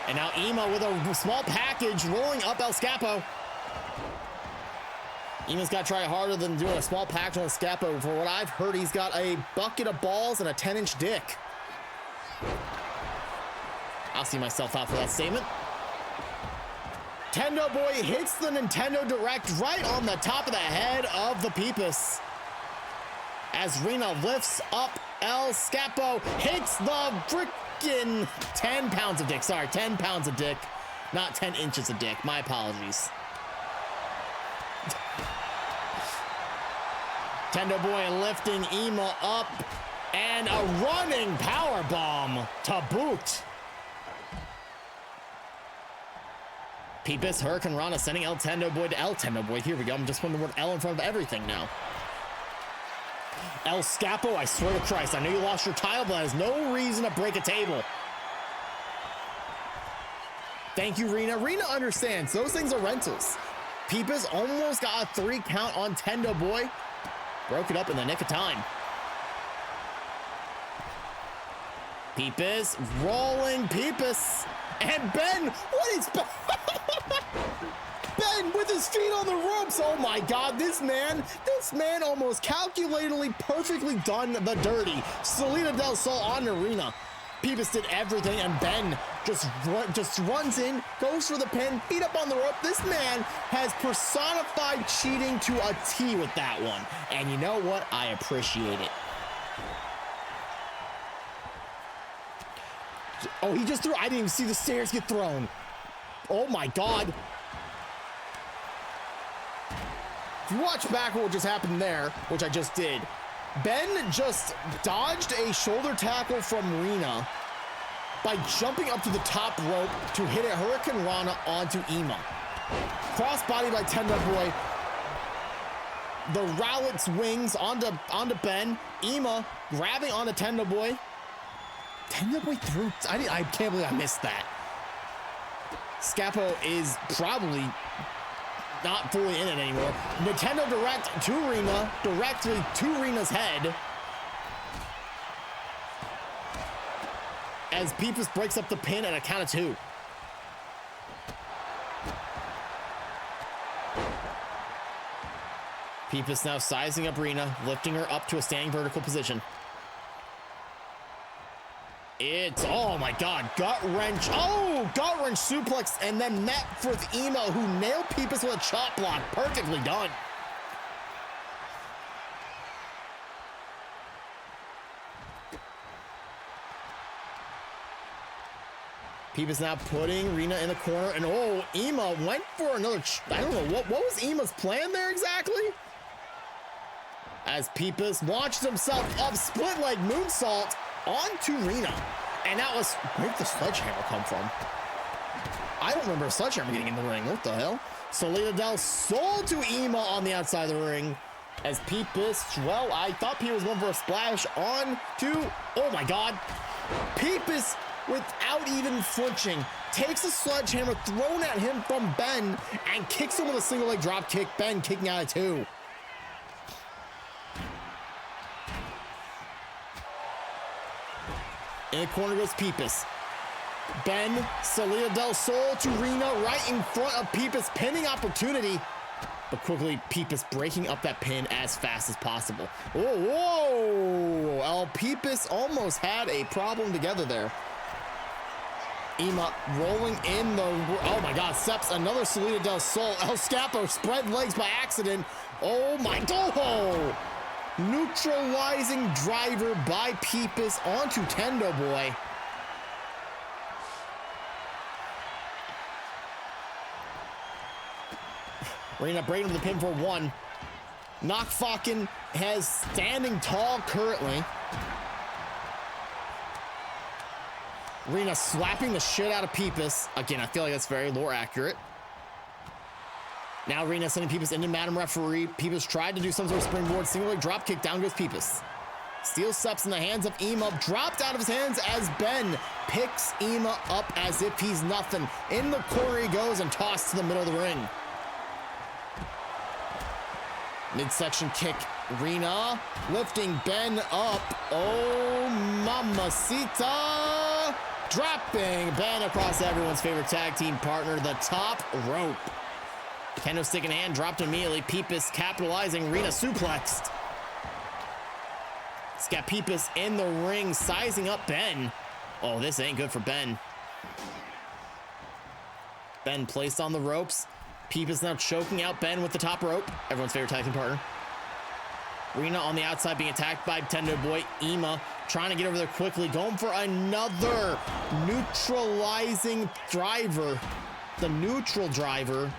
And now Ema with a small package rolling up El Scapo. Ema's got to try harder than doing a small package on El Scapo. For what I've heard, he's got a bucket of balls and a 10-inch dick. I'll see myself out for that statement. Tendo Boy hits the Nintendo Direct right on the top of the head of the Peepus. As Rina lifts up El Scapo, hits the freaking 10 pounds of dick. Sorry, 10 pounds of dick, not 10 inches of dick. My apologies. Tendo Boy lifting Ema up and a running power bomb to boot. Peepus, Hurricane Rana sending El Tendo Boy to El Tendo Boy. Here we go. I'm just putting the word L in front of everything now. El Scapo, I swear to Christ, I know you lost your title, but there's no reason to break a table. Thank you, Rena. Rena understands. Those things are rentals. Peepus almost got a 3 count on Tendo Boy. Broke it up in the nick of time. Peepus, rolling Peepus. And Ben, what is Ben? Ben with his feet on the ropes. Oh my God, this man almost calculatedly perfectly done the dirty. Salida del Sol on Arena. Peepus did everything, and Ben just runs in, goes for the pin, feet up on the rope. This man has personified cheating to a T with that one. And you know what? I appreciate it. Oh, he just threw. I didn't even see the stairs get thrown. Oh my God. If you watch back what just happened there, which I just did, Ben just dodged a shoulder tackle from Rena by jumping up to the top rope to hit a Hurricane Rana onto Ema. Crossbody by Tendo Boy. The Rowlett's wings onto Ben. Ema grabbing onto Tendo Boy. Tendo Boy threw. I can't believe I missed that. Scapo is probably not fully in it anymore. Nintendo Direct to Rena, directly to Rena's head. As Peepus breaks up the pin at a count of 2. Peepus now sizing up Rena, lifting her up to a standing vertical position. It's, oh my God, gut wrench. Oh, gut wrench suplex, and then met with Emo, who nailed Peepus with a chop block. Perfectly done. Peepus now putting Rena in the corner, and oh, Ema went for another, I don't know, what was Ema's plan there exactly? As Peepus launched himself up, split leg moonsault onto Rena. And that was, where did the sledgehammer come from? I don't remember a sledgehammer getting in the ring. What the hell? Salida del Sol to Ema on the outside of the ring. As Peepus, well, I thought Peepus was going for a splash on to, oh my God. Peepus, without even flinching, takes a sledgehammer thrown at him from Ben and kicks him with a single leg drop kick. Ben kicking out of 2. In the corner goes Peepus. Ben, Salida del Sol to Rena right in front of Peepus, pinning opportunity. But quickly, Peepus breaking up that pin as fast as possible. Whoa, whoa! El Peepus almost had a problem together there. Ema rolling in the, oh my God, steps another Salida del Sol. El Scapo spread legs by accident. Oh my God! Neutralizing driver by Peepus onto Tendo Boy. Rena breaking up the pin for 1. Knockfaken has standing tall currently. Rena slapping the shit out of Peepus. Again, I feel like that's very lore accurate. Now Rena sending Peepus into Madam Referee. Peepus tried to do some sort of springboard. Single leg drop kick. Down goes Peepus. Steel steps in the hands of Ema. Dropped out of his hands as Ben picks Ema up as if he's nothing. In the corner he goes and tossed to the middle of the ring. Midsection kick. Rena lifting Ben up. Oh, mamacita. Dropping Ben across everyone's favorite tag team partner, the top rope. Kendo stick in hand, dropped immediately. Peepus capitalizing, Rena suplexed. It's got Peepus in the ring, sizing up Ben. Oh, this ain't good for Ben. Ben placed on the ropes. Peepus now choking out Ben with the top rope. Everyone's favorite tag team partner. Rena on the outside being attacked by Tendo Boy. Ema trying to get over there quickly, going for another neutralizing driver. The neutral driver.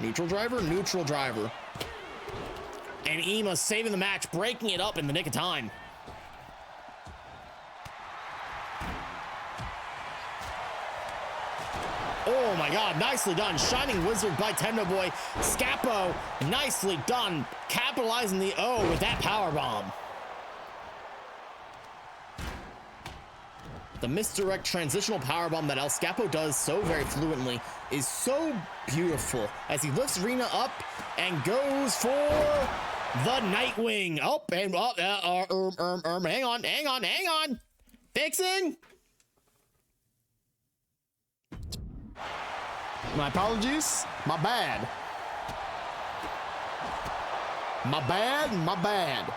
And Ema saving the match, breaking it up in the nick of time. Oh my God, nicely done. Shining Wizard by Tendo Boy. Scapo, nicely done. Capitalizing the O with that power bomb. The misdirect transitional powerbomb that El Scapo does so very fluently is so beautiful as he lifts Rina up and goes for the Nightwing. Oh, and hang on. Fixing. My apologies. My bad. My bad.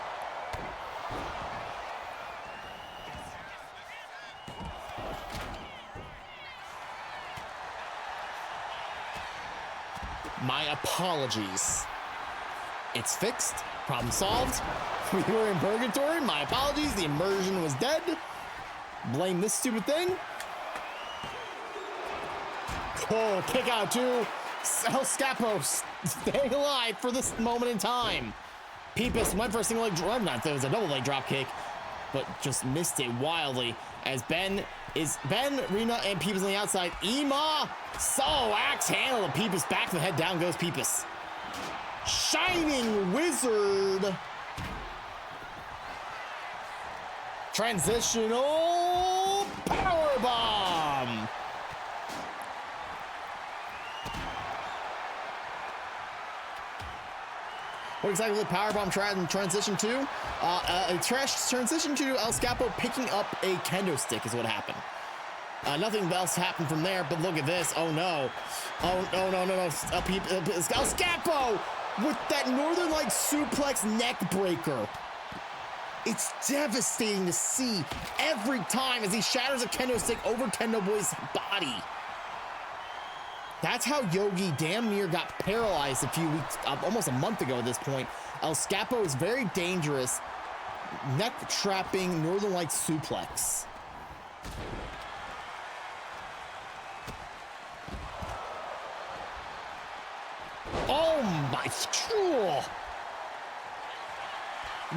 My apologies. It's fixed. Problem solved. We were in purgatory. My apologies. The immersion was dead. Blame this stupid thing. Oh, kick out to El Scapo staying alive for this moment in time. Peepus went for a single leg drop. Not that it was a double leg drop kick, but just missed it wildly as Ben, Rina, and Peepus on the outside. Ema, so axe handle of Peepus back to the head. Down goes Peepus. Shining Wizard. Transitional power bomb. What exactly did powerbomb transition to? Transition to El Scapo picking up a kendo stick is what happened. Nothing else happened from there, but look at this. Oh no. Oh no. El Scapo with that Northern Light suplex neck breaker. It's devastating to see every time as he shatters a kendo stick over Kendo Boy's body. That's how Yogi damn near got paralyzed a few weeks, almost a month ago at this point. El Scapo is very dangerous. Neck trapping Northern Light suplex. Oh my, cool.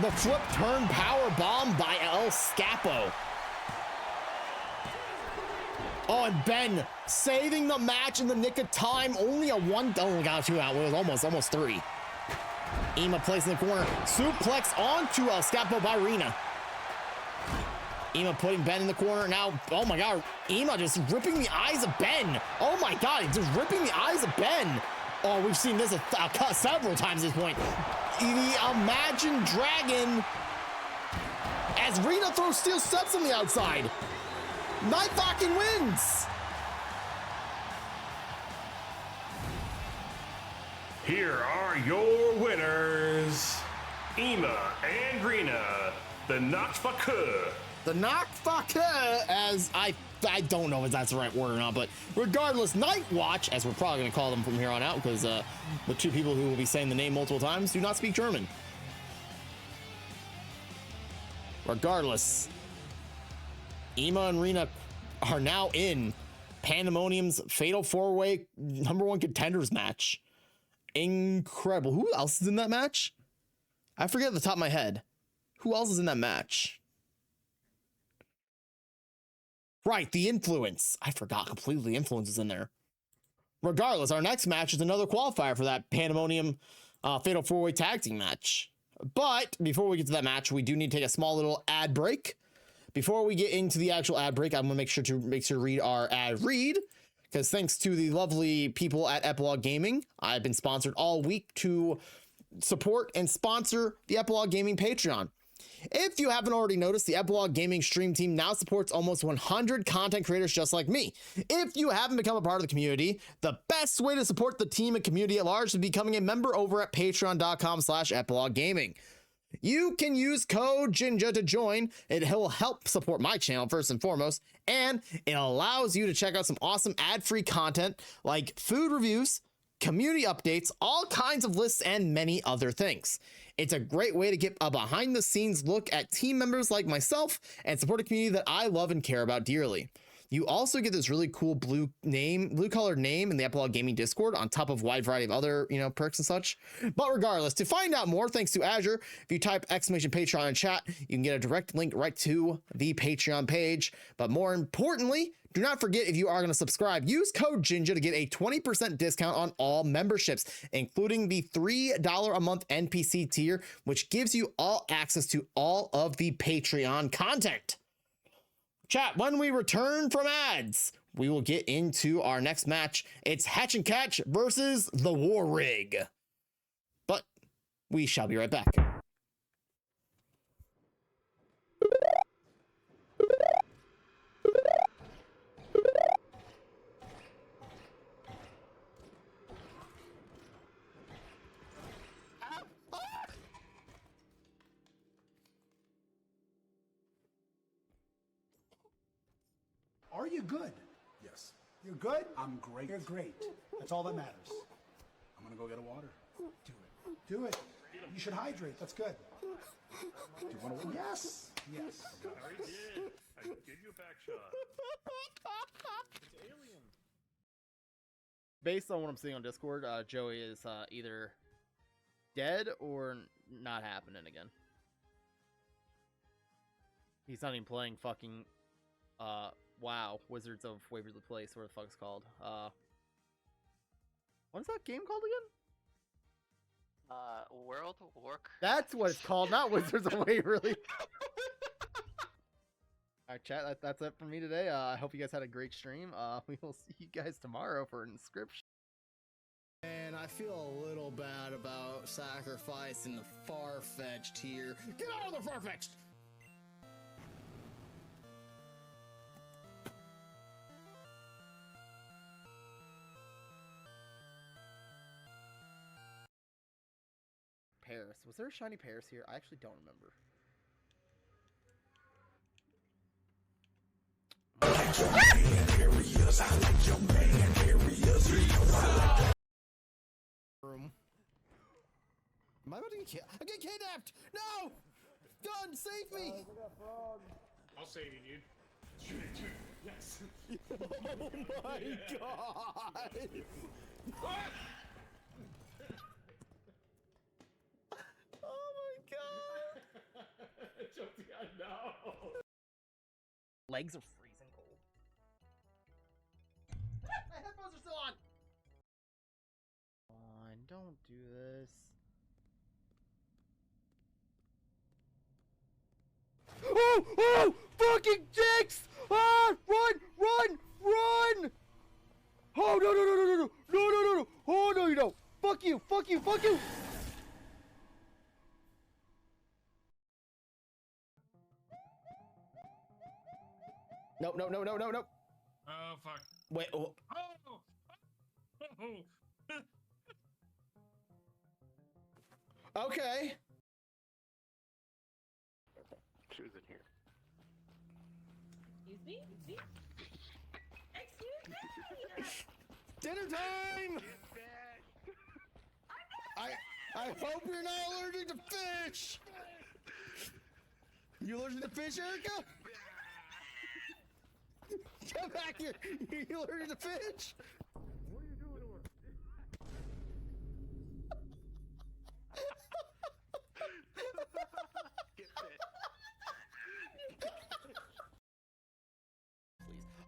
The flip turn power bomb by El Scapo. Oh, and Ben saving the match in the nick of time. Only a one. Oh, we got a 2 out. It was almost 3. Ema placed in the corner. Suplex onto El Scapo by Rina. Ema putting Ben in the corner. Now, oh my God. Ema just ripping the eyes of Ben. Oh my God. He's just ripping the eyes of Ben. Oh, we've seen this several times at this point. The Imagine Dragon as Rina throws steel steps on the outside. Night fucking wins. Here are your winners, Ema and Rina, the Knockfucker. The Knockfucker, as I don't know if that's the right word or not, but regardless, Night Watch, as we're probably going to call them from here on out, because the 2 people who will be saying the name multiple times do not speak German. Regardless, Ema and Rina are now in Pandemonium's Fatal 4-Way #1 Contenders match. Incredible. Who else is in that match? I forget at the top of my head. Who else is in that match? Right, the Influence. I forgot completely. The Influence is in there. Regardless, our next match is another qualifier for that Pandemonium Fatal 4-Way Tag Team match. But before we get to that match, we do need to take a small little ad break. Before we get into the actual ad break, I'm going to make sure to read our ad read, because thanks to the lovely people at Epilogue Gaming, I've been sponsored all week to support and sponsor the Epilogue Gaming Patreon. If you haven't already noticed, the Epilogue Gaming stream team now supports almost 100 content creators just like me. If you haven't become a part of the community, the best way to support the team and community at large is becoming a member over at patreon.com/Epilogue Gaming. You can use code Jinja to join. It will help support my channel first and foremost, and it allows you to check out some awesome ad-free content like food reviews, community updates, all kinds of lists, and many other things. It's a great way to get a behind-the-scenes look at team members like myself and support a community that I love and care about dearly. You also get this really cool blue colored name in the Epilogue Gaming Discord on top of a wide variety of other, perks and such. But regardless, to find out more, thanks to Azure, if you type !Patreon in chat, you can get a direct link right to the Patreon page. But more importantly, do not forget, if you are going to subscribe, use code Jinja to get a 20% discount on all memberships, including the $3 a month NPC tier, which gives you all access to all of the Patreon content. Chat, when we return from ads, we will get into our next match. It's Hatch and Catch versus the War Rig. But we shall be right back. Are you good? Yes. You're good? I'm great. You're great. That's all that matters. I'm gonna go get a water. Do it. Do it. You should hydrate. That's good. Do you want to win? Yes. Yes. I did. I gave you a back shot. Based on what I'm seeing on Discord, Joey is either dead or not happening again. He's not even playing fucking WoW, Wizards of Waverly Place, where the fuck it's called. What is that game called again? World Warcraft. That's what it's called, not Wizards of Waverly. Alright, chat, that's it for me today. I hope you guys had a great stream. We will see you guys tomorrow for an inscription. And I feel a little bad about sacrificing the far-fetched here. Get out of the far-fetched! Paris. Was there a shiny Paris here? I actually don't remember. Room. Am I about to get I'm getting kidnapped! No! Gun, save me! I'll save you, dude. Yes. Oh my god! Oh my god! No. Legs are freezing cold. My headphones are still on! Come on, don't do this. Oh! Oh! Fucking dicks! Ah! Run! Run! Run! Oh, no, no, no, no, no, no! No, no, no, no! Oh, no, you don't! Fuck you! Fuck you! Fuck you! No, no, no, no, no, no! Oh, fuck. Wait, oh. Oh! Oh! Okay. Choose in here. Excuse me? Excuse me? Dinner time! I hope you're not allergic to fish! You allergic to fish, Erica? Come back here! You allergic to fish? What are you doing to her? Get fit. Please.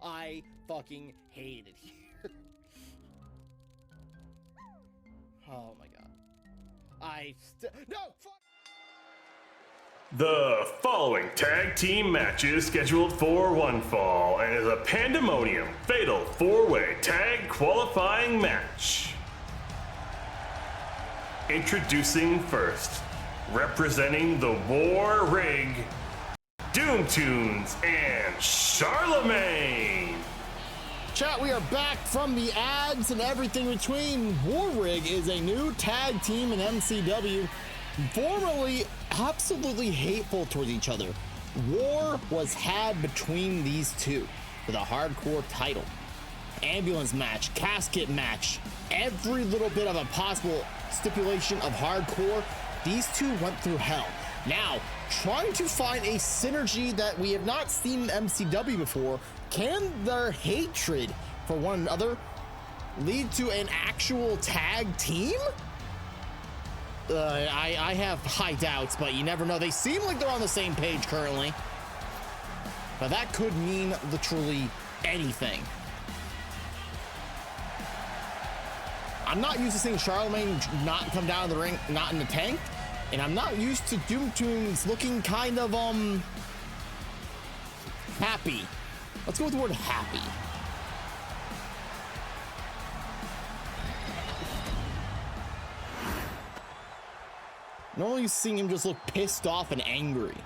I fucking hate it here. Oh my god. No! Fuck! The following tag team match is scheduled for one fall and is a Pandemonium Fatal 4-Way Tag Qualifying Match. Introducing first, representing the War Rig, Doom Tunes and Charlemagne. Chat, we are back from the ads and everything between. War Rig is a new tag team in MCW, formerly absolutely hateful towards each other. War was had between these two for the hardcore title. Ambulance match, casket match, every little bit of a possible stipulation of hardcore, these two went through hell. Now, trying to find a synergy that we have not seen in MCW before, can their hatred for one another lead to an actual tag team? I have high doubts, but you never know. They seem like they're on the same page currently, but that could mean literally anything. I'm not used to seeing Charlemagne not come down the ring, not in the tank, and I'm not used to Doom Tunes looking kind of Happy. Let's go with the word happy. Normally seeing him just look pissed off and angry.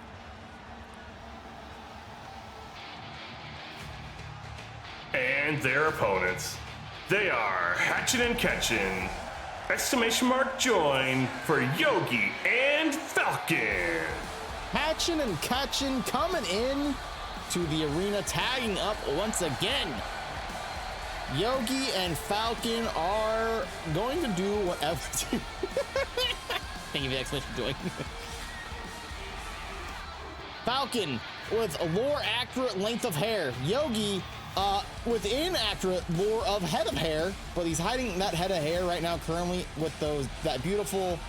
And their opponents. They are Hatchin' and Catchin'! Exclamation mark join for Yogi and Falcon. Hatchin' and Catchin' coming in to the arena, tagging up once again. Yogi and Falcon are going to do whatever. Thank you for the explanation, Joy. Falcon with a lore accurate length of hair. Yogi with inaccurate lore of head of hair, but he's hiding that head of hair right now currently with that beautiful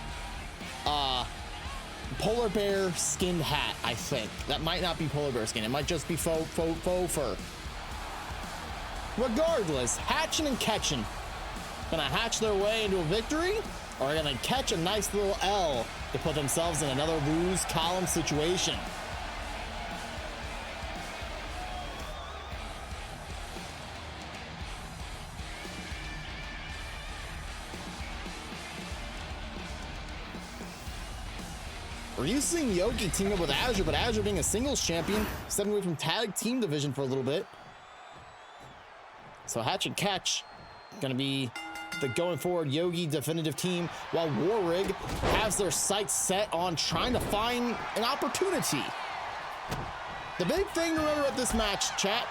polar bear skinned hat. I think that might not be polar bear skin. It might just be faux fur. Regardless, Hatchin' and Catchin' gonna hatch their way into a victory, or gonna catch a nice little L to put themselves in another lose column situation. We're used to seeing Yogi team up with Azure, but Azure being a singles champion, stepping away from tag team division for a little bit. So Hatch and Catch gonna be the going forward Yogi definitive team, while Warrig has their sights set on trying to find an opportunity. The big thing to remember at this match, chat,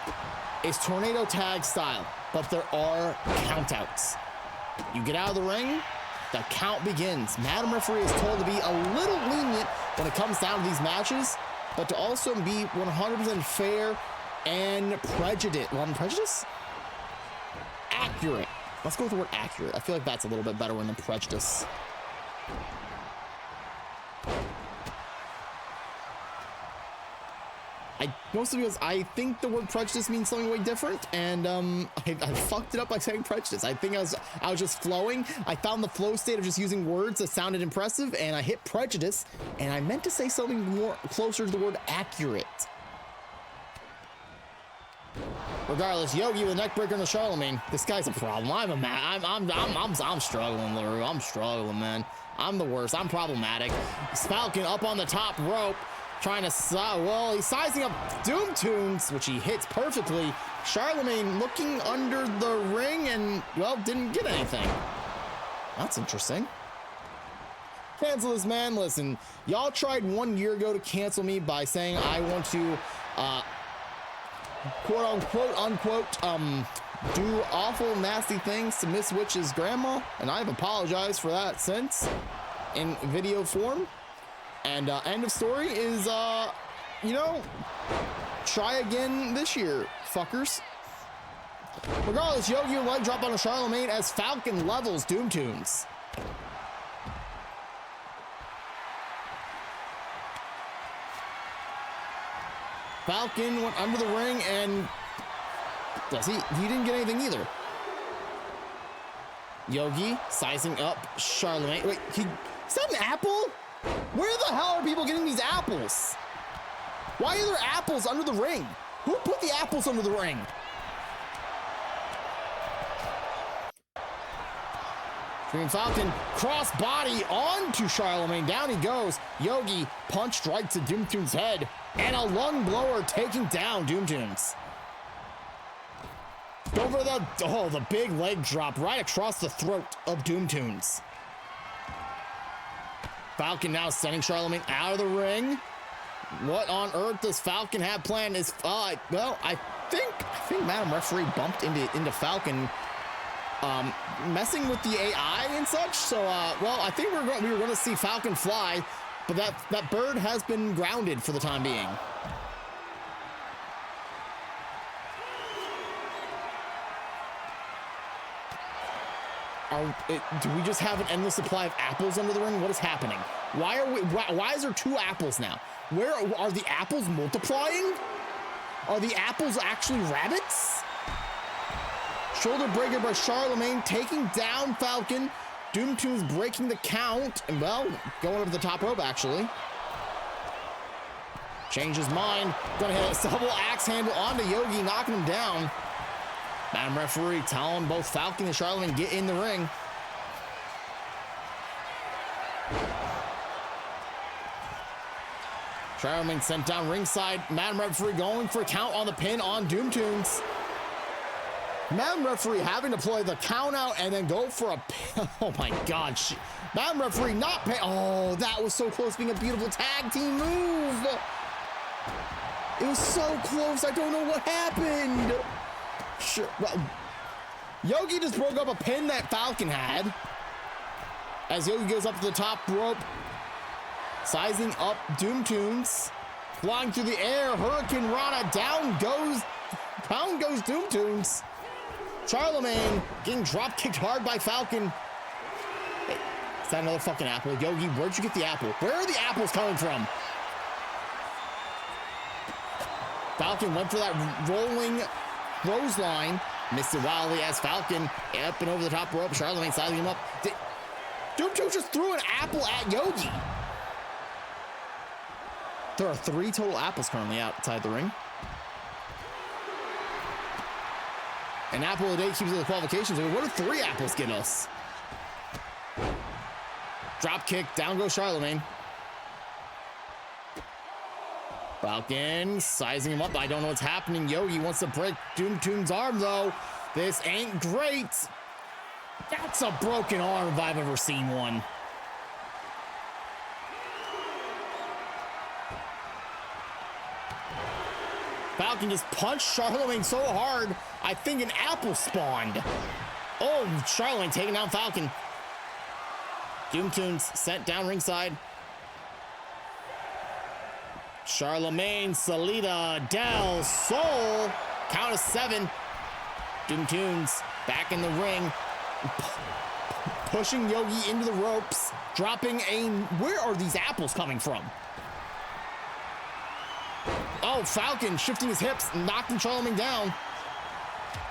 is tornado tag style, but there are countouts. You get out of the ring, the count begins. Madam Referee is told to be a little lenient when it comes down to these matches, but to also be 100% fair and prejudice? Accurate. Let's go with the word accurate. I feel like that's a little bit better than prejudice. Mostly because I think the word prejudice means something way different, and I fucked it up by saying prejudice. I think I was just flowing. I found the flow state of just using words that sounded impressive, and I hit prejudice, and I meant to say something more closer to the word accurate. Regardless, Yogi with a neckbreaker and a Charlemagne. This guy's a problem. I'm struggling, LaRue. I'm struggling, man. I'm the worst. I'm problematic. Falcon up on the top rope, trying to he's sizing up Doom Tunes, which he hits perfectly. Charlemagne looking under the ring and, well, didn't get anything. That's interesting. Cancel this, man. Listen, y'all tried 1 year ago to cancel me by saying I want to quote unquote do awful nasty things to Miss Witch's grandma, and I've apologized for that since in video form. And end of story is try again this year, fuckers. Regardless, Yogi leg drop on a Charlemagne as Falcon levels Doom Tunes. Falcon went under the ring and he didn't get anything either. Yogi sizing up Charlemagne. Wait, is that an apple? Where the hell are people getting these apples? Why are there apples under the ring? Who put the apples under the ring? Dream Falcon cross body onto Charlemagne. Down he goes. Yogi punched right to Doom Tunes' head. And a lung blower taking down Doom Tunes. Over the big leg drop right across the throat of Doom Tunes. Falcon now sending Charlemagne out of the ring. What on earth does Falcon have planned? I think Madam Referee bumped into Falcon, messing with the AI and such. So, I think we were going to see Falcon fly, but that bird has been grounded for the time being. Do we just have an endless supply of apples under the ring? What is happening? Why is there 2 apples now? Where are the apples multiplying? Are the apples actually rabbits? Shoulder breaker by Charlemagne taking down Falcon. Doom Tunes breaking the count and, well, going over the top rope actually. Changed his mind. Gonna hit a double axe handle onto Yogi, knocking him down. Madam referee telling both Falcon and Charlemagne get in the ring. Charlemagne sent down ringside. Madam referee going for a count on the pin on Doom Tunes. Madam referee having to play the count out and then go for a pin. Oh my God. Madam referee not pay. Oh, that was so close to being a beautiful tag team move. It was so close. I don't know what happened. Sure. Well, Yogi just broke up a pin that Falcon had. As Yogi goes up to the top rope, sizing up Doom Tunes, flying through the air, Hurricane Rana, down goes Doom Tunes. Charlemagne getting drop kicked hard by Falcon. Hey, is that another fucking apple? Yogi, where'd you get the apple? Where are the apples coming from? Falcon went for that rolling clothesline, missed it wildly as Falcon up and over the top rope. Charlemagne sizing him up. Doom Tunes just threw an apple at Yogi. There are 3 total apples currently outside the ring. An apple a day keeps the qualifications. I mean, what do 3 apples get us? Drop kick, down goes Charlemagne. Falcon sizing him up. I don't know what's happening. Yogi wants to break Doom Tunes' arm, though. This ain't great. That's a broken arm if I've ever seen one. Falcon just punched Charlemagne so hard, I think an apple spawned. Oh, Charlemagne taking down Falcon. Doom Tunes sent down ringside. Charlemagne, Salida, Del Sol. Count of 7. Doom Tunes back in the ring. Pushing Yogi into the ropes. Dropping a... Where are these apples coming from? Oh, Falcon shifting his hips, knocking Charlemagne down.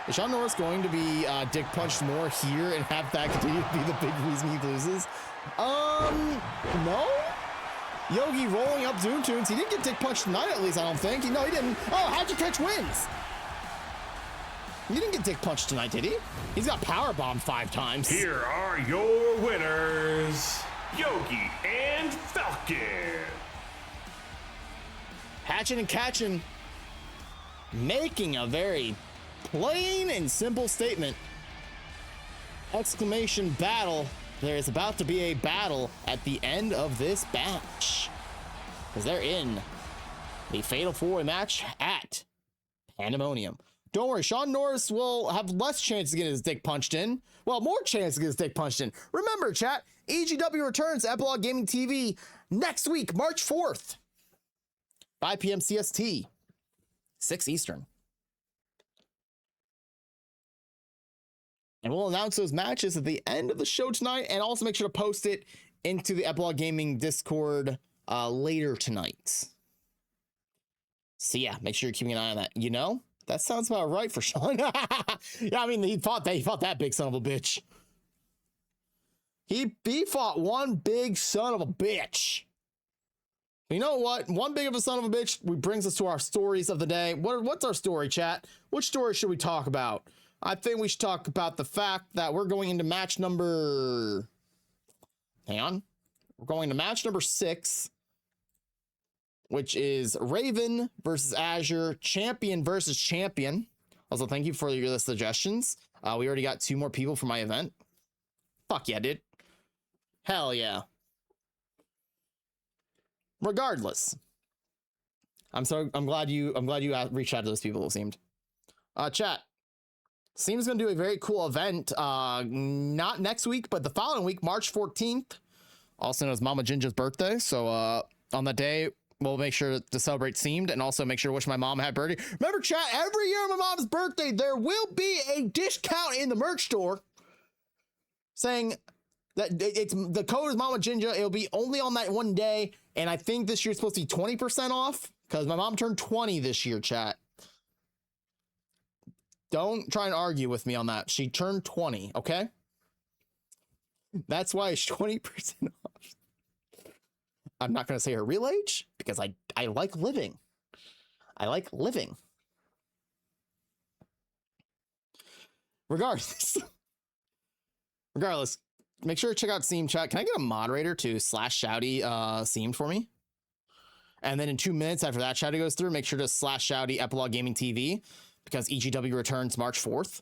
Is Sean Norris going to be dick punched more here and have that continue to be the big reason he loses? No? Yogi rolling up Doom Tunes. He didn't get dick punched tonight, at least, I don't think. No, he didn't. Oh, how'd you catch wins? He didn't get dick punched tonight, did he? He's got powerbombed 5 times. Here are your winners, Yogi and Falcon. Hatching and catching. Making a very plain and simple statement. Exclamation battle. There is about to be a battle at the end of this match. Because they're in the Fatal 4-Way match at Pandemonium. Don't worry, Sean Norris will have less chance to get his dick punched in. Well, more chance to get his dick punched in. Remember, chat, EGW returns to Epilogue Gaming TV next week, March 4th. 5 p.m. CST, 6 Eastern. And we'll announce those matches at the end of the show tonight, and also make sure to post it into the Epilogue Gaming Discord later tonight. So yeah, make sure you're keeping an eye on that. You know, that sounds about right for Sean. Yeah, I mean, he fought that big son of a bitch. He fought one big son of a bitch. You know what? One big of a son of a bitch brings us to our stories of the day. What's our story, chat? Which story should we talk about? I think we should talk about the fact that we're going into match number... Hang on. We're going to match number 6, which is Raven versus Azure, champion versus champion. Also, thank you for your suggestions. We already got 2 more people for my event. Fuck yeah, dude. Hell yeah. Regardless, I'm glad you reached out to those people, it seemed. Chat, seems gonna do a very cool event, not next week, but the following week, March 14th, also known as Mama Ginger's birthday. So on that day, we'll make sure to celebrate Seamed, and also make sure to wish my mom a happy birthday. Remember, chat, every year on my mom's birthday, there will be a discount in the merch store saying that it's the code is Mama Ginger. It'll be only on that one day. And I think this year it's supposed to be 20% off because my mom turned 20 this year, chat. Don't try and argue with me on that. She turned 20, okay? That's why it's 20% off. I'm not going to say her real age because I I like living. I like living. Regardless, make sure to check out Seam Chat. Can I get a moderator to /Shouty Seamed for me? And then in 2 minutes after that Shouty goes through, make sure to /Shouty Epilogue Gaming TV, because EGW returns March 4th.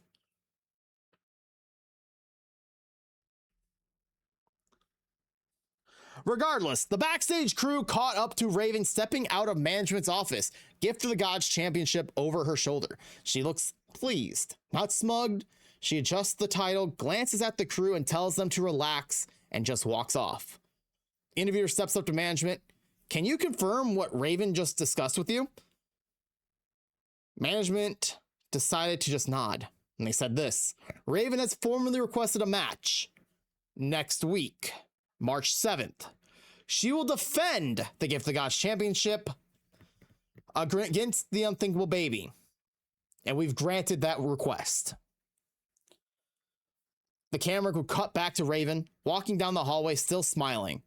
Regardless, the backstage crew caught up to Raven stepping out of management's office, Gift of the Gods Championship over her shoulder. She looks pleased, not smugged. She adjusts the title, glances at the crew, and tells them to relax, and just walks off. Interviewer steps up to management. Can you confirm what Raven just discussed with you? Management decided to just nod, and they said this: Raven has formally requested a match next week, March 7th. She will defend the Gift of the Gods Championship against the Unthinkable Baby, and we've granted that request. The camera would cut back to Raven, walking down the hallway, still smiling,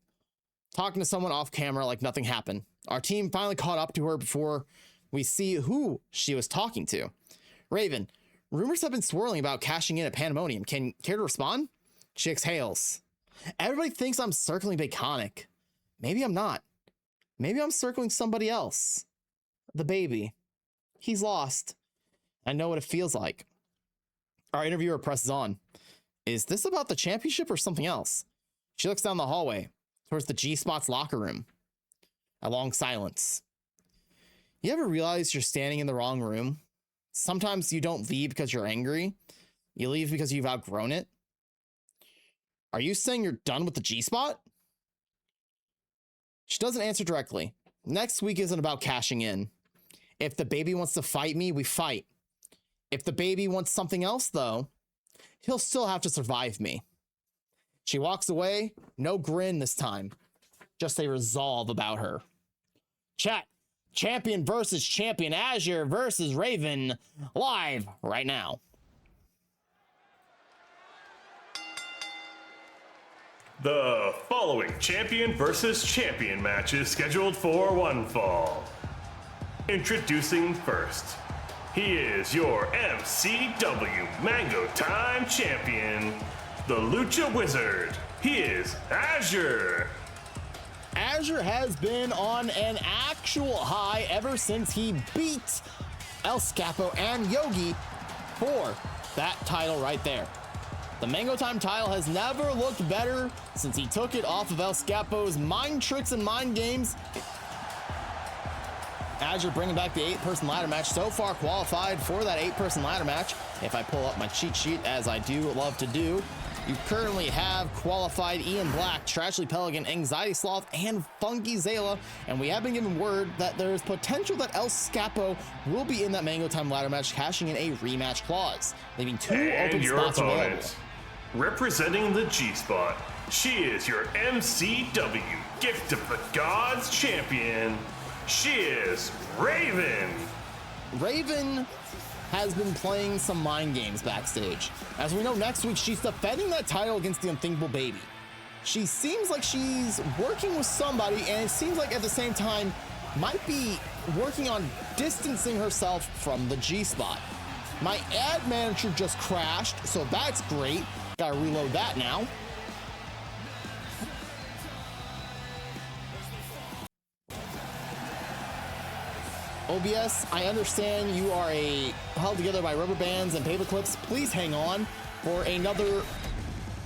talking to someone off camera like nothing happened. Our team finally caught up to her before we see who she was talking to. Raven, rumors have been swirling about cashing in at Pandemonium. Care to respond? She exhales. Everybody thinks I'm circling Baconic. Maybe I'm not. Maybe I'm circling somebody else. The baby. He's lost. I know what it feels like. Our interviewer presses on. Is this about the championship or something else? She looks down the hallway towards the G-Spot's locker room. A long silence. You ever realize you're standing in the wrong room? Sometimes you don't leave because you're angry. You leave because you've outgrown it. Are you saying you're done with the G-Spot? She doesn't answer directly. Next week isn't about cashing in. If the baby wants to fight me, we fight. If the baby wants something else, though, he'll still have to survive me. She walks away, no grin this time. Just a resolve about her. Chat, champion versus champion, Azure versus Raven, live right now. The following champion versus champion match is scheduled for one fall. Introducing first, he is your MCW Mango Time champion, the Lucha Wizard. He is Azure. Azure has been on an actual high ever since he beat El Scapo and Yogi for that title right there. The Mango Time title has never looked better since he took it off of El Scapo's mind tricks and mind games. Azure bringing back the 8-person ladder match, so far qualified for that 8-person ladder match. If I pull up my cheat sheet, as I do love to do, you currently have qualified Ian Black, Tragedy Pelican, Anxiety Sloth, and Funky Zayla, and we have been given word that there is potential that El Scapo will be in that Mango Time ladder match, cashing in a rematch clause, leaving 2 open spots available. Representing the G-Spot, she is your MCW Gift of the Gods champion. She is Raven. Raven has been playing some mind games backstage. As we know, next week she's defending that title against the Unthinkable Baby. She seems like she's working with somebody, and it seems like at the same time might be working on distancing herself from the G-Spot. My ad manager just crashed, so that's great. Gotta reload that now. OBS, I understand you are held together by rubber bands and paper clips. Please hang on for another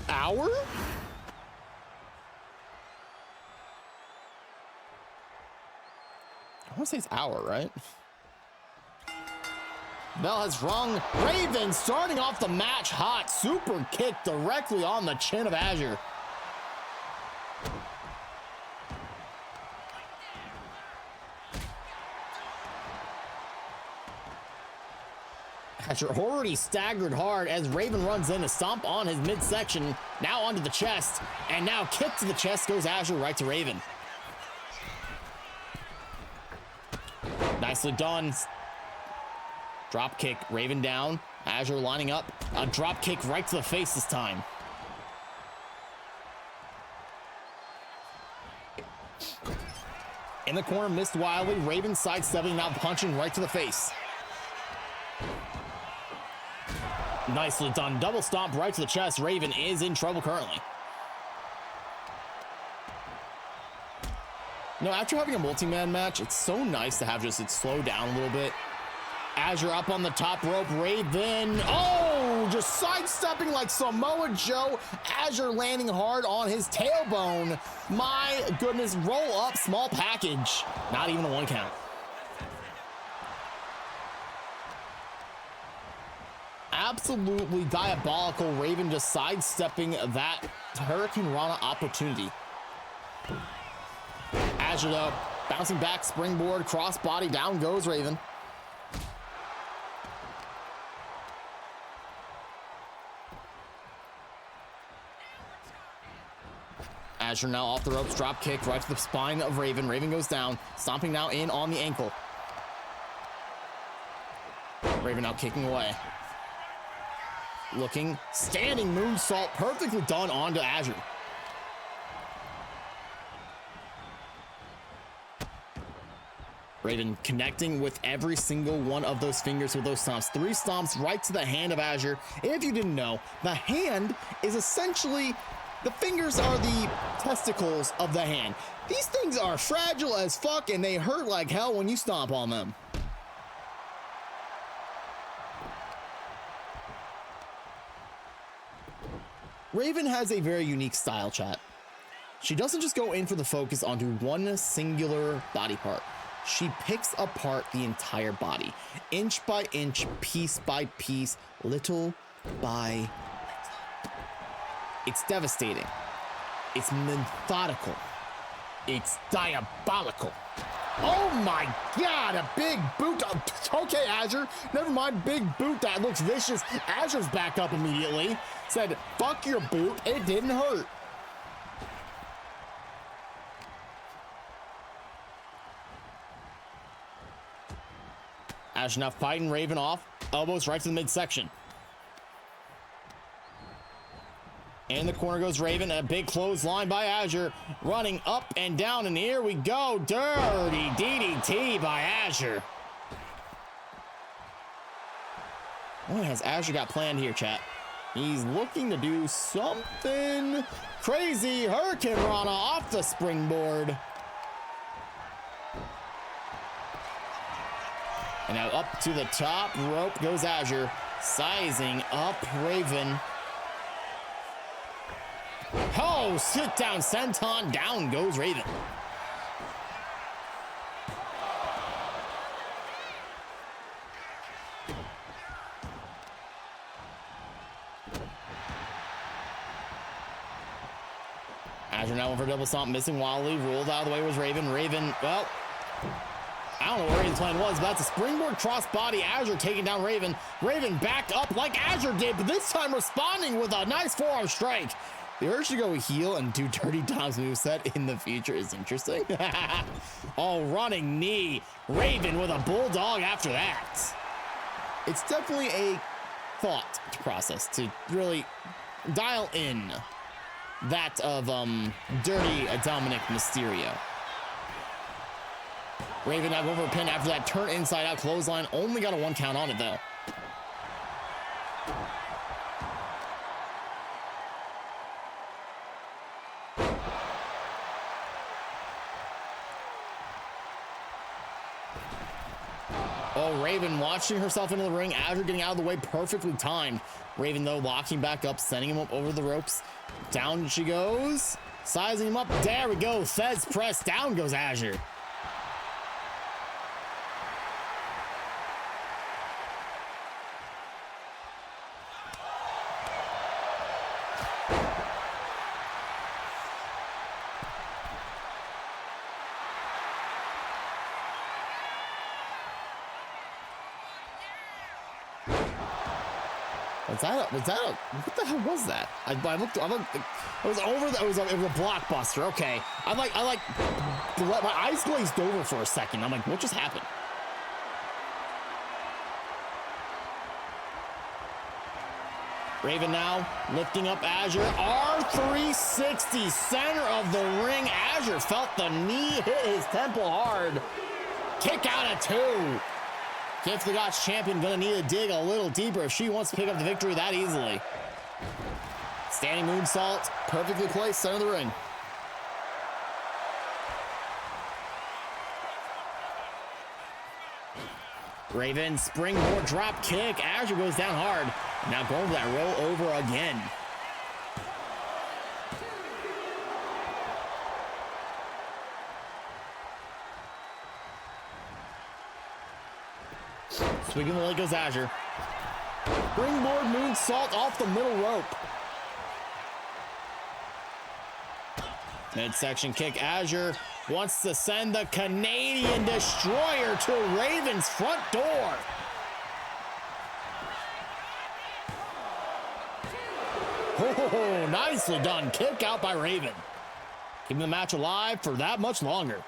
hour? I want to say it's hour, right? Bell has rung. Raven starting off the match hot. Super kick directly on the chin of Azure. Azure already staggered hard as Raven runs in to stomp on his midsection. Now onto the chest. And now kick to the chest goes Azure right to Raven. Nicely done. Drop kick, Raven down. Azure lining up. A drop kick right to the face this time. In the corner, missed wildly. Raven sidestepping, now punching right to the face. Nicely done. Double stomp right to the chest. Raven is in trouble currently. No, after having a multi-man match, it's so nice to have just it slow down a little bit. Azure up on the top rope. Raven, oh, just sidestepping like Samoa Joe. Azure landing hard on his tailbone. My goodness, roll up, small package. Not even a 1 count. Absolutely diabolical. Raven just sidestepping that Hurricane Rana opportunity. Azure though, bouncing back, springboard, crossbody, down goes Raven. Azure now off the ropes, drop kick right to the spine of Raven. Raven goes down, stomping now in on the ankle. Raven now kicking away. Looking, standing moonsault, perfectly done onto Azure. Raven connecting with every single one of those fingers with those stomps. 3 stomps right to the hand of Azure. If you didn't know, the hand is essentially, the fingers are the testicles of the hand. These things are fragile as fuck and they hurt like hell when you stomp on them. Raven has a very unique style, chat. She doesn't just go in for the focus onto one singular body part. She picks apart the entire body, inch by inch, piece by piece, little by little. It's devastating. It's methodical. It's diabolical. Oh my God, a big boot. Okay, Azure, never mind, big boot that looks vicious. Azure's back up immediately. Said, fuck your boot, it didn't hurt. Azure now fighting Raven off. Elbows right to the midsection. In the corner goes Raven. A big clothesline by Azure. Running up and down, and here we go. Dirty DDT by Azure. What has Azure got planned here, chat? He's looking to do something crazy. Hurricane Rana off the springboard. And now up to the top rope goes Azure. Sizing up Raven. Oh, sit down senton, down goes Raven. Azure now over double stomp, missing wildly, rolled out of the way was Raven. Raven, well, I don't know where his plan was, but that's a springboard crossbody. Azure taking down Raven. Raven back up like Azure did, but this time responding with a nice forearm strike. The urge to go heel and do Dirty Dom's moveset in the future is interesting. Oh, running knee. Raven with a bulldog after that. It's definitely a thought to process to really dial in that of Dirty Dominic Mysterio. Raven now over a pin after that turn inside out clothesline. Only got a 1 count on it though. Oh, Raven watching herself into the ring. Azure getting out of the way, perfectly timed. Raven, though, locking back up, sending him up over the ropes. Down she goes. Sizing him up. There we go. Fez press. Down goes Azure. Was that a, what the hell was that? I looked, it was over, it was a blockbuster. Okay. My eyes glazed over for a second. I'm like, what just happened? Raven now lifting up Azure. R360, center of the ring. Azure felt the knee hit his temple hard. Kick out at 2. Gift the Gods champion gonna need to dig a little deeper if she wants to pick up the victory that easily. Standing moonsault, perfectly placed, center of the ring. Raven springboard drop kick. Azure goes down hard. Now going for that roll over again. Sweeping the leg goes Azure. Springboard moonsault off the middle rope. Midsection kick. Azure wants to send the Canadian Destroyer to Raven's front door. Oh, nicely done. Kick out by Raven. Keeping the match alive for that much longer.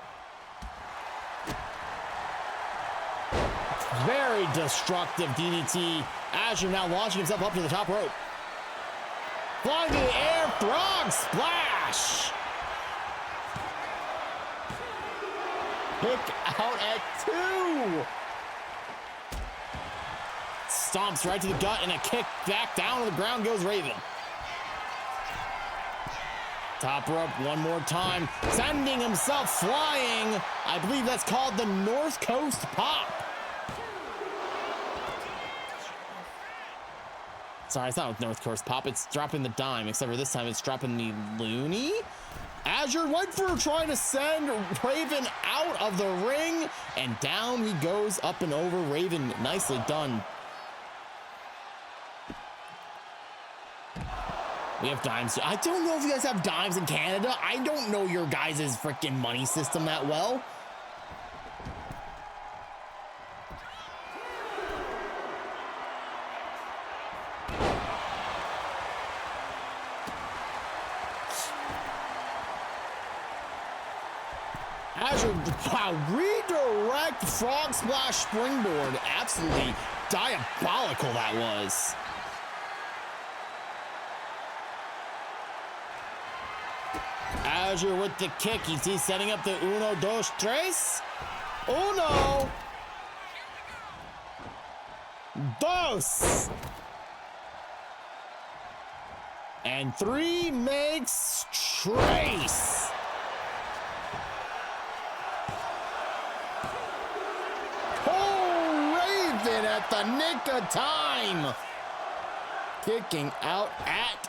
Very destructive DDT. Azure now launching himself up to the top rope. Flying to the air, frog splash. Kick out at 2. Stomps right to the gut and a kick back down to the ground goes Raven. Top rope one more time, sending himself flying. I believe that's called the North Coast Pop. Sorry, it's not North Coast Pop, it's dropping the dime, except for this time it's dropping the loony. Azure went for trying to send Raven out of the ring, and down he goes, up and over. Raven, nicely done. We have dimes. I don't know if you guys have dimes in Canada. I don't know your guys' freaking money system that well. Azure, wow, redirect frog splash springboard. Absolutely diabolical that was. Azure with the kick. He's setting up the uno, dos, tres. Uno. Dos. And 3 makes trace. Oh, Raven at the nick of time. Kicking out at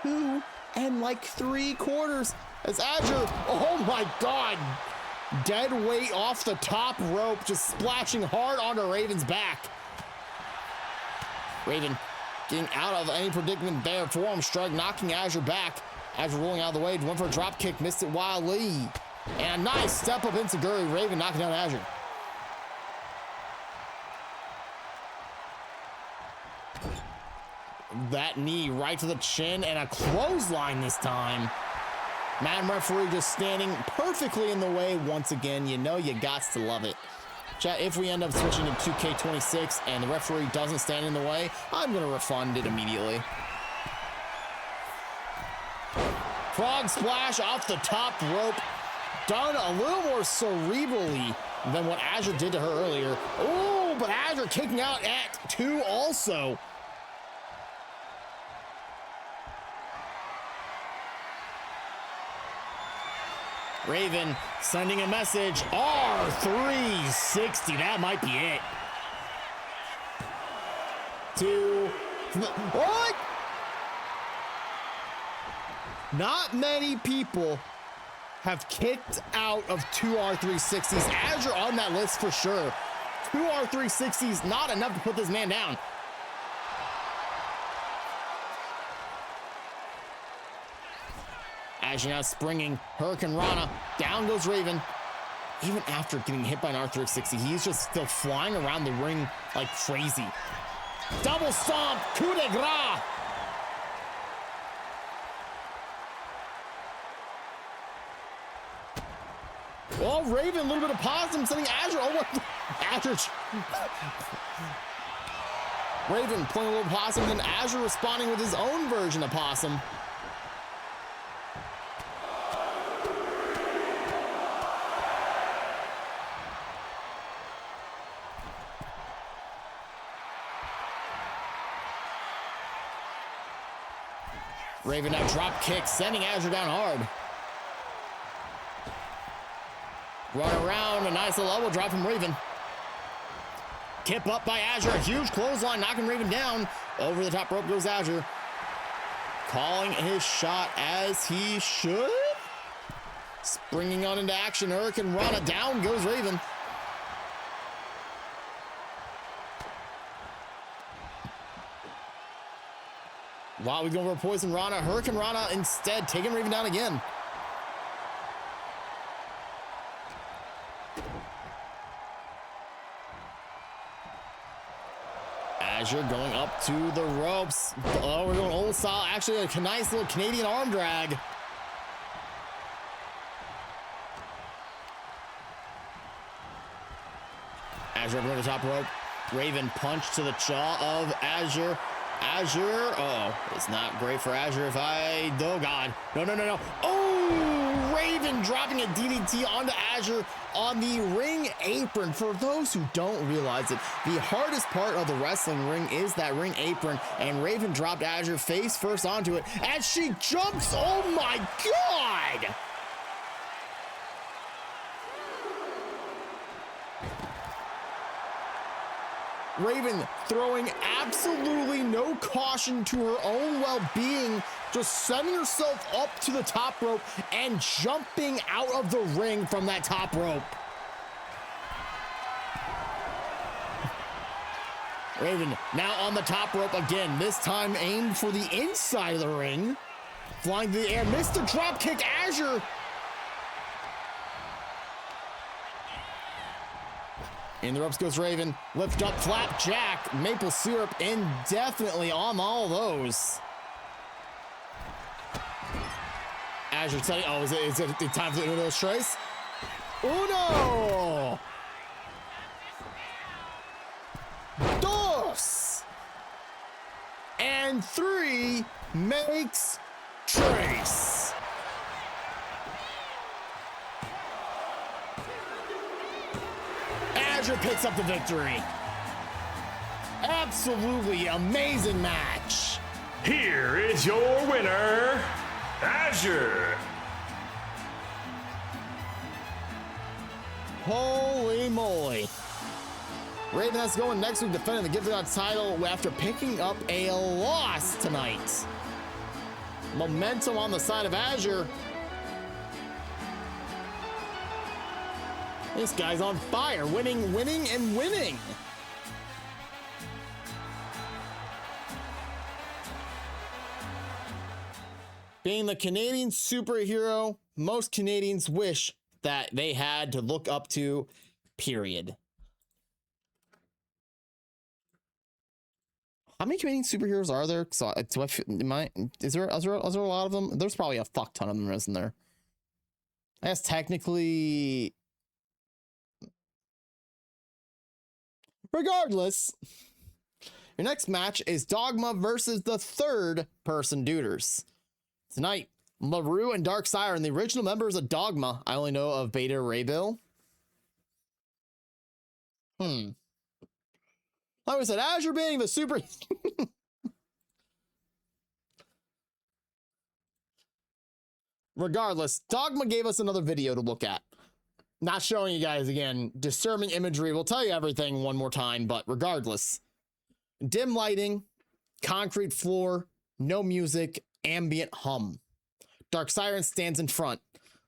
2 and like 3/4 as Azure, oh my God, dead weight off the top rope, just splashing hard onto Raven's back. Raven getting out of any predicament there. Forearm strike, knocking Azure back. Azure rolling out of the way, went for a drop kick, missed it wildly. And a nice step up into Gurry. Raven knocking down Azure. That knee right to the chin and a clothesline this time. Man referee just standing perfectly in the way once again. You know you gots to love it. Chat, if we end up switching to 2K26 and the referee doesn't stand in the way, I'm gonna refund it immediately. Frog splash off the top rope. Done a little more cerebrally than what Azure did to her earlier. Oh, but Azure kicking out at 2 also. Raven sending a message. R360. That might be it. 2. What? Not many people have kicked out of 2 R360s. Azure on that list for sure. 2 R360s, not enough to put this man down. Azure now springing Hurricane Rana. Down goes Raven. Even after getting hit by an R360, he's just still flying around the ring like crazy. Double stomp, coup de grace. Well, Raven, a little bit of positive, sending Azure. Oh, what? Azure. Raven playing a little possum, then Azure responding with his own version of possum. Raven now drop kick, sending Azure down hard. Run around, a nice little elbow drop from Raven. Kip up by Azure, a huge clothesline, knocking Raven down. Over the top rope goes Azure. Calling his shot as he should. Springing on into action, Hurricane Rana, down goes Raven. Wow, we go for Poison Rana. Hurricane Rana instead, taking Raven down again. Azure going up to the ropes. Oh, we're going old style. Actually, a nice little Canadian arm drag. Azure going to the top rope. Raven punch to the jaw of Azure. Azure, it's not great for Azure oh God, no. Oh, Raven dropping a DDT onto Azure on the ring apron. For those who don't realize it, the hardest part of the wrestling ring is that ring apron, and Raven dropped Azure face first onto it as she jumps. Oh my God! Raven throwing absolutely no caution to her own well-being, just sending herself up to the top rope and jumping out of the ring from that top rope. Raven now on the top rope again, this time aimed for the inside of the ring. Flying through the air, missed the drop kick. Azure in the ropes goes Raven. Lift up, flapjack, maple syrup indefinitely on all those. Azure telling, is it time for Uno Trace? Uno! Dos! And 3 makes Trace. Azure picks up the victory. Absolutely amazing match. Here is your winner, Azure. Holy moly. Raven has going next week, defending the Gifted God title after picking up a loss tonight. Momentum on the side of Azure. This guy's on fire, winning, and winning. Being the Canadian superhero most Canadians wish that they had to look up to, period. How many Canadian superheroes are there? So, is there a lot of them? There's probably a fuck ton of them, isn't there? I guess technically... Regardless, your next match is Dogma versus the third person Duders. Tonight, LaRue and Dark Siren, the original members of Dogma. I only know of Beta Ray Bill. Like I said, Azure being the super... Regardless, Dogma gave us another video to look at. Not showing you guys again. Disturbing imagery. We'll tell you everything one more time, but regardless. Dim lighting, concrete floor, no music, ambient hum. Dark Siren stands in front.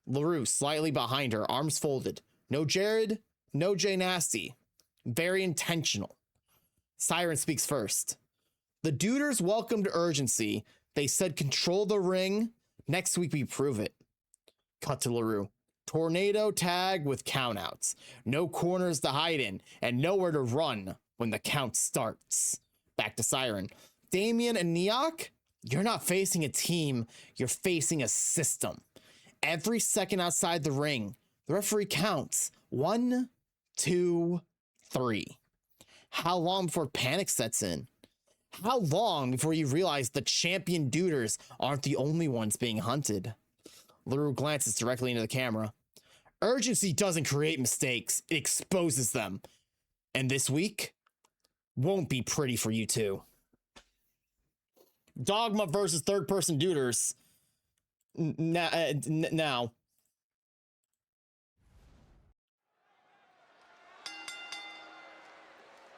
LaRue slightly behind her, arms folded. No Jared, no Jay Nasty. Very intentional. Siren speaks first. The Duders welcomed urgency. They said control the ring. Next week we prove it. Cut to LaRue. Tornado tag with countouts. No corners to hide in and nowhere to run when the count starts. Back to Siren. Damien and Neok, you're not facing a team, you're facing a system. Every second outside the ring, the referee counts. 1, 2, 3. How long before panic sets in? How long before you realize the champion duders aren't the only ones being hunted? LaRue glances directly into the camera. Urgency doesn't create mistakes, it exposes them. And this week won't be pretty for you two. Dogma versus third-person duders. Now.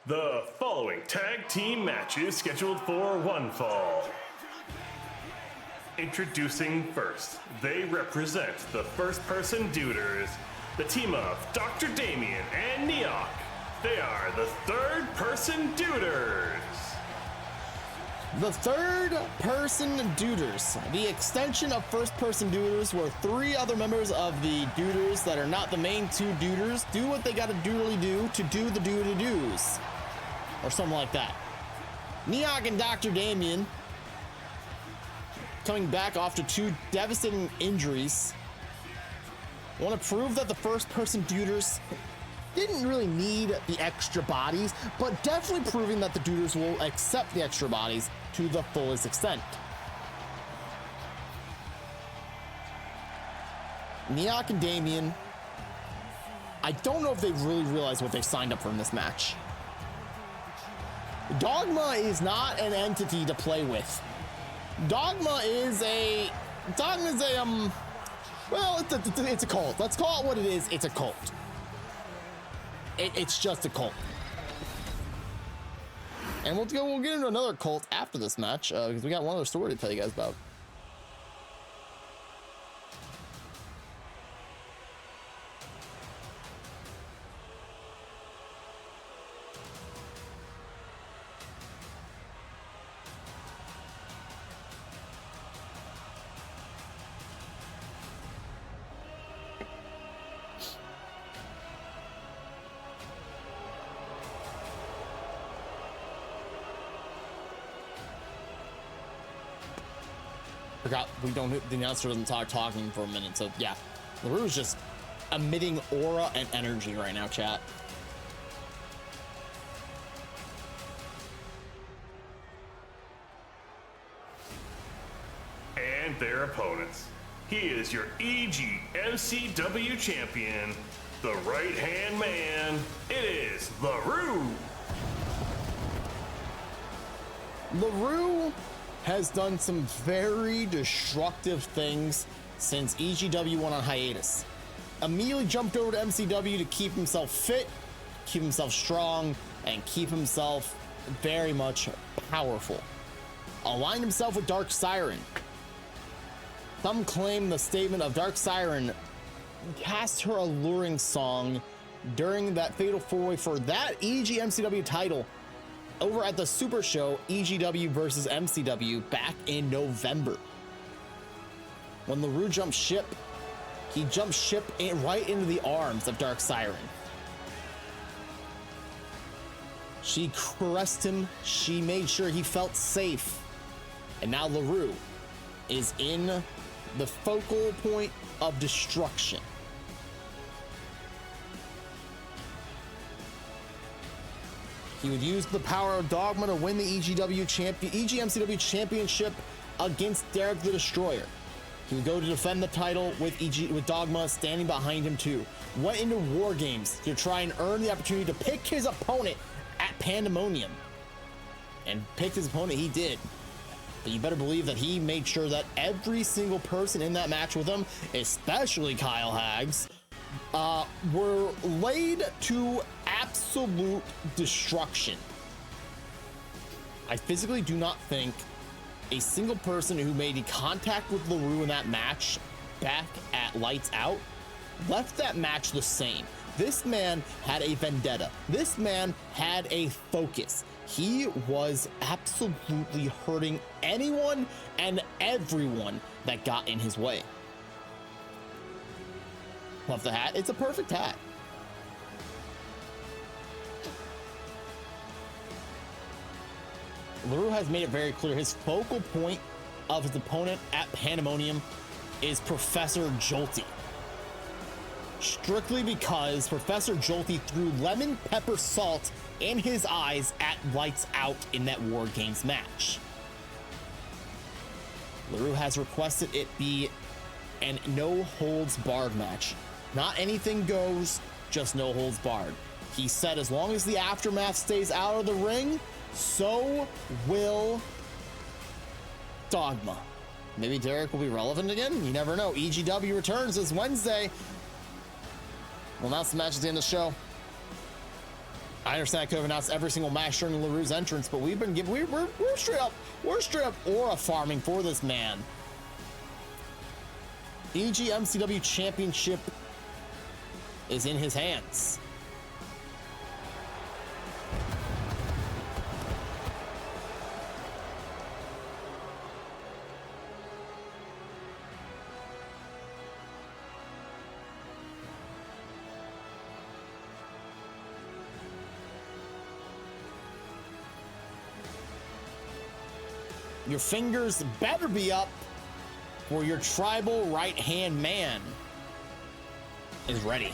The following tag team match is scheduled for one fall. Introducing first, they represent the first-person duders, the team of Dr. Damien and Neok. They are the third-person duders. The third-person duders, the extension of first-person duders, where three other members of the duders that are not the main two duders do what they gotta doodly do to do the do-to-dos. Or something like that. Neok and Dr. Damien, coming back after two devastating injuries, want to prove that the first-person duders didn't really need the extra bodies, but definitely proving that the duders will accept the extra bodies to the fullest extent. Neok and Damien, I don't know if they really realize what they've signed up for in this match. Dogma is not an entity to play with. Dogma is a well, it's a cult. Let's call it what it is. It's a cult. It's just a cult. And we'll get into another cult after this match because we got one other story to tell you guys about. Forgot the announcer doesn't talking for a minute, so yeah. LaRue's just emitting aura and energy right now, chat. And their opponents. He is your EG MCW champion, the right-hand man. It is LaRue. LaRue has done some very destructive things since EGW went on hiatus. Immediately jumped over to MCW to keep himself fit, keep himself strong, and keep himself very much powerful. Aligned himself with Dark Siren. Some claim the statement of Dark Siren cast her alluring song during that fatal four-way for that EG MCW title over at the Super Show EGW versus MCW back in November. When LaRue jumped ship, he jumped ship right into the arms of Dark Siren. She caressed him, she made sure he felt safe. And now LaRue is in the focal point of destruction. He would use the power of Dogma to win the EGMCW championship against Derek the Destroyer. He would go to defend the title with Dogma standing behind him too. Went into War Games to try and earn the opportunity to pick his opponent at Pandemonium. And picked his opponent, he did. But you better believe that he made sure that every single person in that match with him, especially Kyle Hags, were laid to absolute destruction. I physically do not think a single person who made contact with LaRue in that match back at Lights Out left that match the same. This man had a vendetta. This man had a focus. He was absolutely hurting anyone and everyone that got in his way. Love the hat. It's a perfect hat. LaRue has made it very clear his focal point of his opponent at Pandemonium is Professor Jolty. strictly because Professor Jolty threw lemon pepper salt in his eyes at Lights Out in that War Games match. LaRue has requested it be an no-holds-barred match. Not anything goes, just no holds barred. He said as long as the Aftermath stays out of the ring, so will Dogma. Maybe Derek will be relevant again? You never know. EGW returns this Wednesday. We'll announce the match at the end of the show. I understand I could have announced every single match during LaRue's entrance, but we've been giving, we're straight up aura farming for this man. EG MCW Championship is in his hands. Your fingers better be up, or your tribal right-hand man is ready.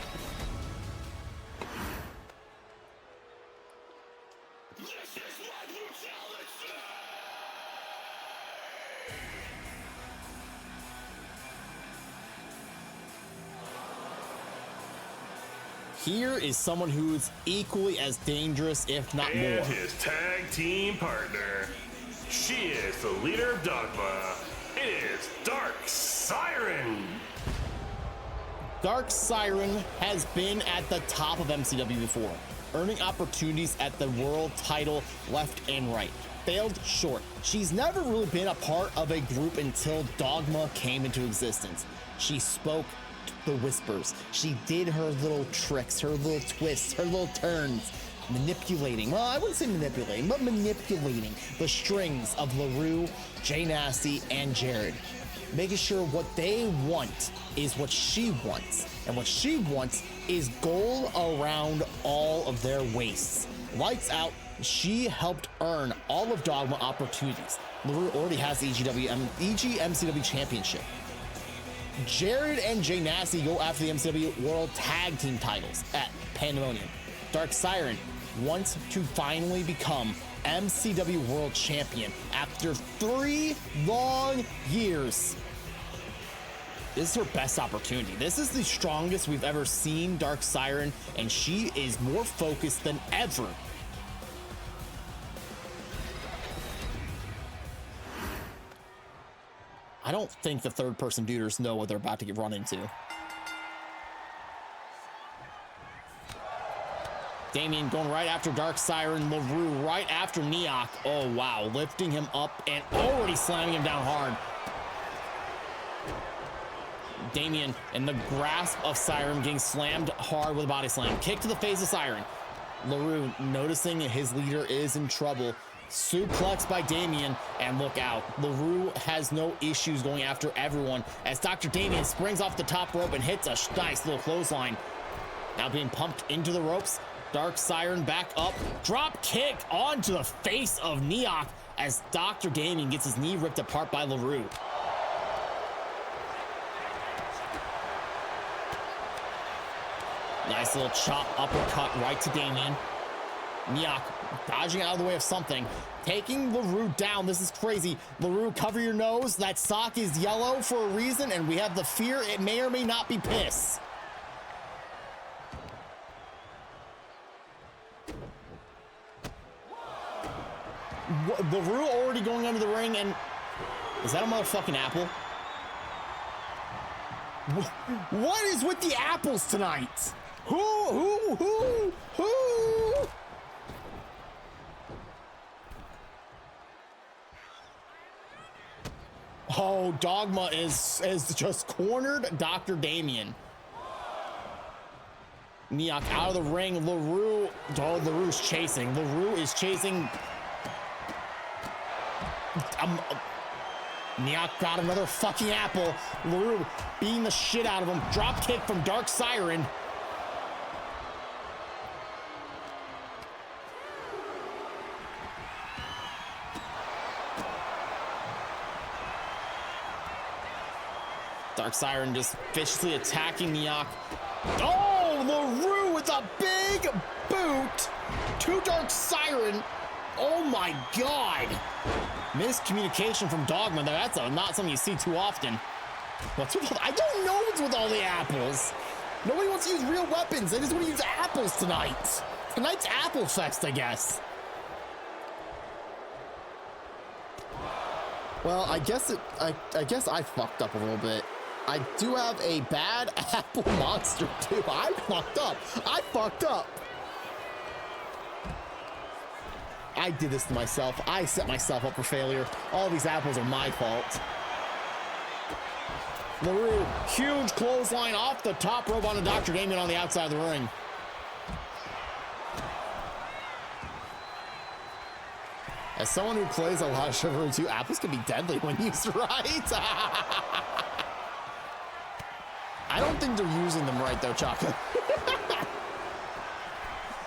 Here is someone who is equally as dangerous, if not more. And his tag team partner. She is the leader of Dogma. It is Dark Siren. Dark Siren has been at the top of MCW before, earning opportunities at the world title left and right. Failed short. She's never really been a part of a group until Dogma came into existence. She spoke the whispers. She did her little tricks, her little twists, her little turns. Manipulating, well, I wouldn't say manipulating, but manipulating the strings of LaRue, Jay Nasty, and Jared. Making sure what they want is what she wants. And what she wants is gold around all of their waists. Lights Out, she helped earn all of Dogma opportunities. LaRue already has the EG MCW Championship. Jared and Jay Nasty go after the MCW World Tag Team titles at Pandemonium. Dark Siren wants to finally become MCW World Champion after 3 long years. This is her best opportunity. This is the strongest we've ever seen Dark Siren, and she is more focused than ever. I don't think the third-person duders know what they're about to get run into. Damien going right after Dark Siren. LaRue right after Neok. Oh, wow. Lifting him up and already slamming him down hard. Damien in the grasp of Siren, getting slammed hard with a body slam. Kick to the face of Siren. LaRue noticing his leader is in trouble. Suplex by Damien, and look out. LaRue has no issues going after everyone as Dr. Damien springs off the top rope and hits a nice little clothesline. Now being pumped into the ropes. Dark Siren back up. Drop kick onto the face of Neok as Dr. Damien gets his knee ripped apart by LaRue. Nice little chop uppercut right to Damien. Neok dodging out of the way of something, taking LaRue down. This is crazy. LaRue, cover your nose. That sock is yellow for a reason, and we have the fear it may or may not be piss. LaRue already going under the ring, and is that a motherfucking apple? What is with the apples tonight? Who? Oh, Dogma is just cornered Dr. Damien. Neok out of the ring. LaRue, oh, LaRue's chasing. LaRue is chasing. Neok got another fucking apple. LaRue beating the shit out of him. Drop kick from Dark Siren. Dark Siren just viciously attacking Neok. Oh, LaRue with a big boot to Dark Siren. Oh my God. Miscommunication from Dogma. That's not something you see too often. What's with I don't know what's with all the apples. Nobody wants to use real weapons. They just want to use apples tonight. Tonight's Apple Fest, I guess. Well, I guess I fucked up a little bit. I do have a bad apple monster too. I fucked up. I did this to myself. I set myself up for failure. All these apples are my fault. LaRue, huge clothesline off the top rope onto Dr. Damien on the outside of the ring. As someone who plays a lot of Chivalry 2, apples can be deadly when used right. I don't think they're using them right though, Chaka.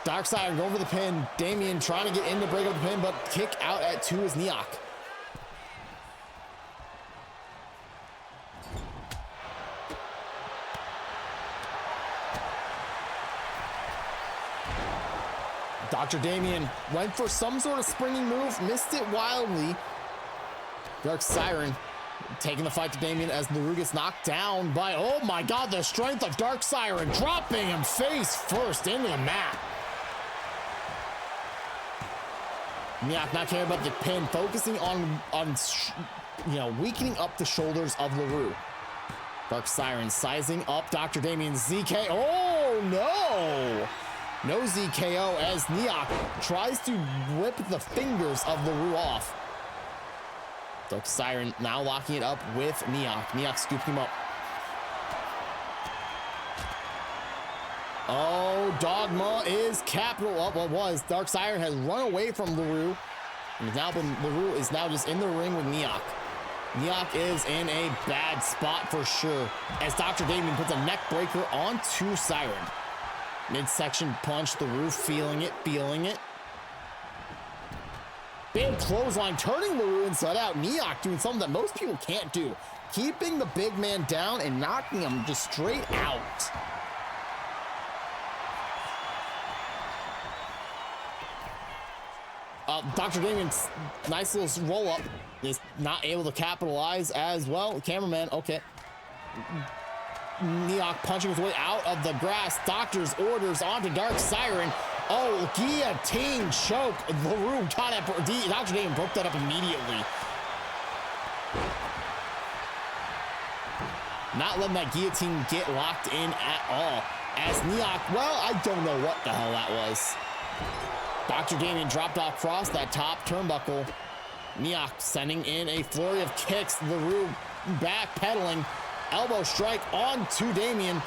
Dark Siren going for the pin. Damien trying to get in to break up the pin, but kick out at 2 is Neok. Dr. Damien went for some sort of springing move, missed it wildly. Dark Siren taking the fight to Damien as LaRue gets knocked down by, oh my God, the strength of Dark Siren, dropping him face first into the mat. Neok not caring about the pin, focusing on weakening up the shoulders of LaRue. Dark Siren sizing up Dr. Damien's ZK. Oh no! No ZKO as Neok tries to whip the fingers of LaRue off. Dark Siren now locking it up with Neok. Neok scooping him up. Oh, Dogma is capital up. What was Dark Siren has run away from LaRue, and LaRue is now just in the ring with Neok. Neok is in a bad spot for sure as Dr. Damien puts a neck breaker onto Siren. Midsection punch, LaRue feeling it. Big clothesline, turning LaRue inside out. Neok doing something that most people can't do, keeping the big man down and knocking him just straight out. Dr. Damien's nice little roll up is not able to capitalize as well. Cameraman, okay. Neok punching his way out of the grass. Doctor's orders onto Dark Siren. Oh, guillotine choke. LaRue got it. Dr. Damien broke that up immediately. Not letting that guillotine get locked in at all. As Neok, well, I don't know what the hell that was. Dr. Damien dropped off across that top turnbuckle. Neok sending in a flurry of kicks. LaRue backpedaling. Elbow strike onto Damien.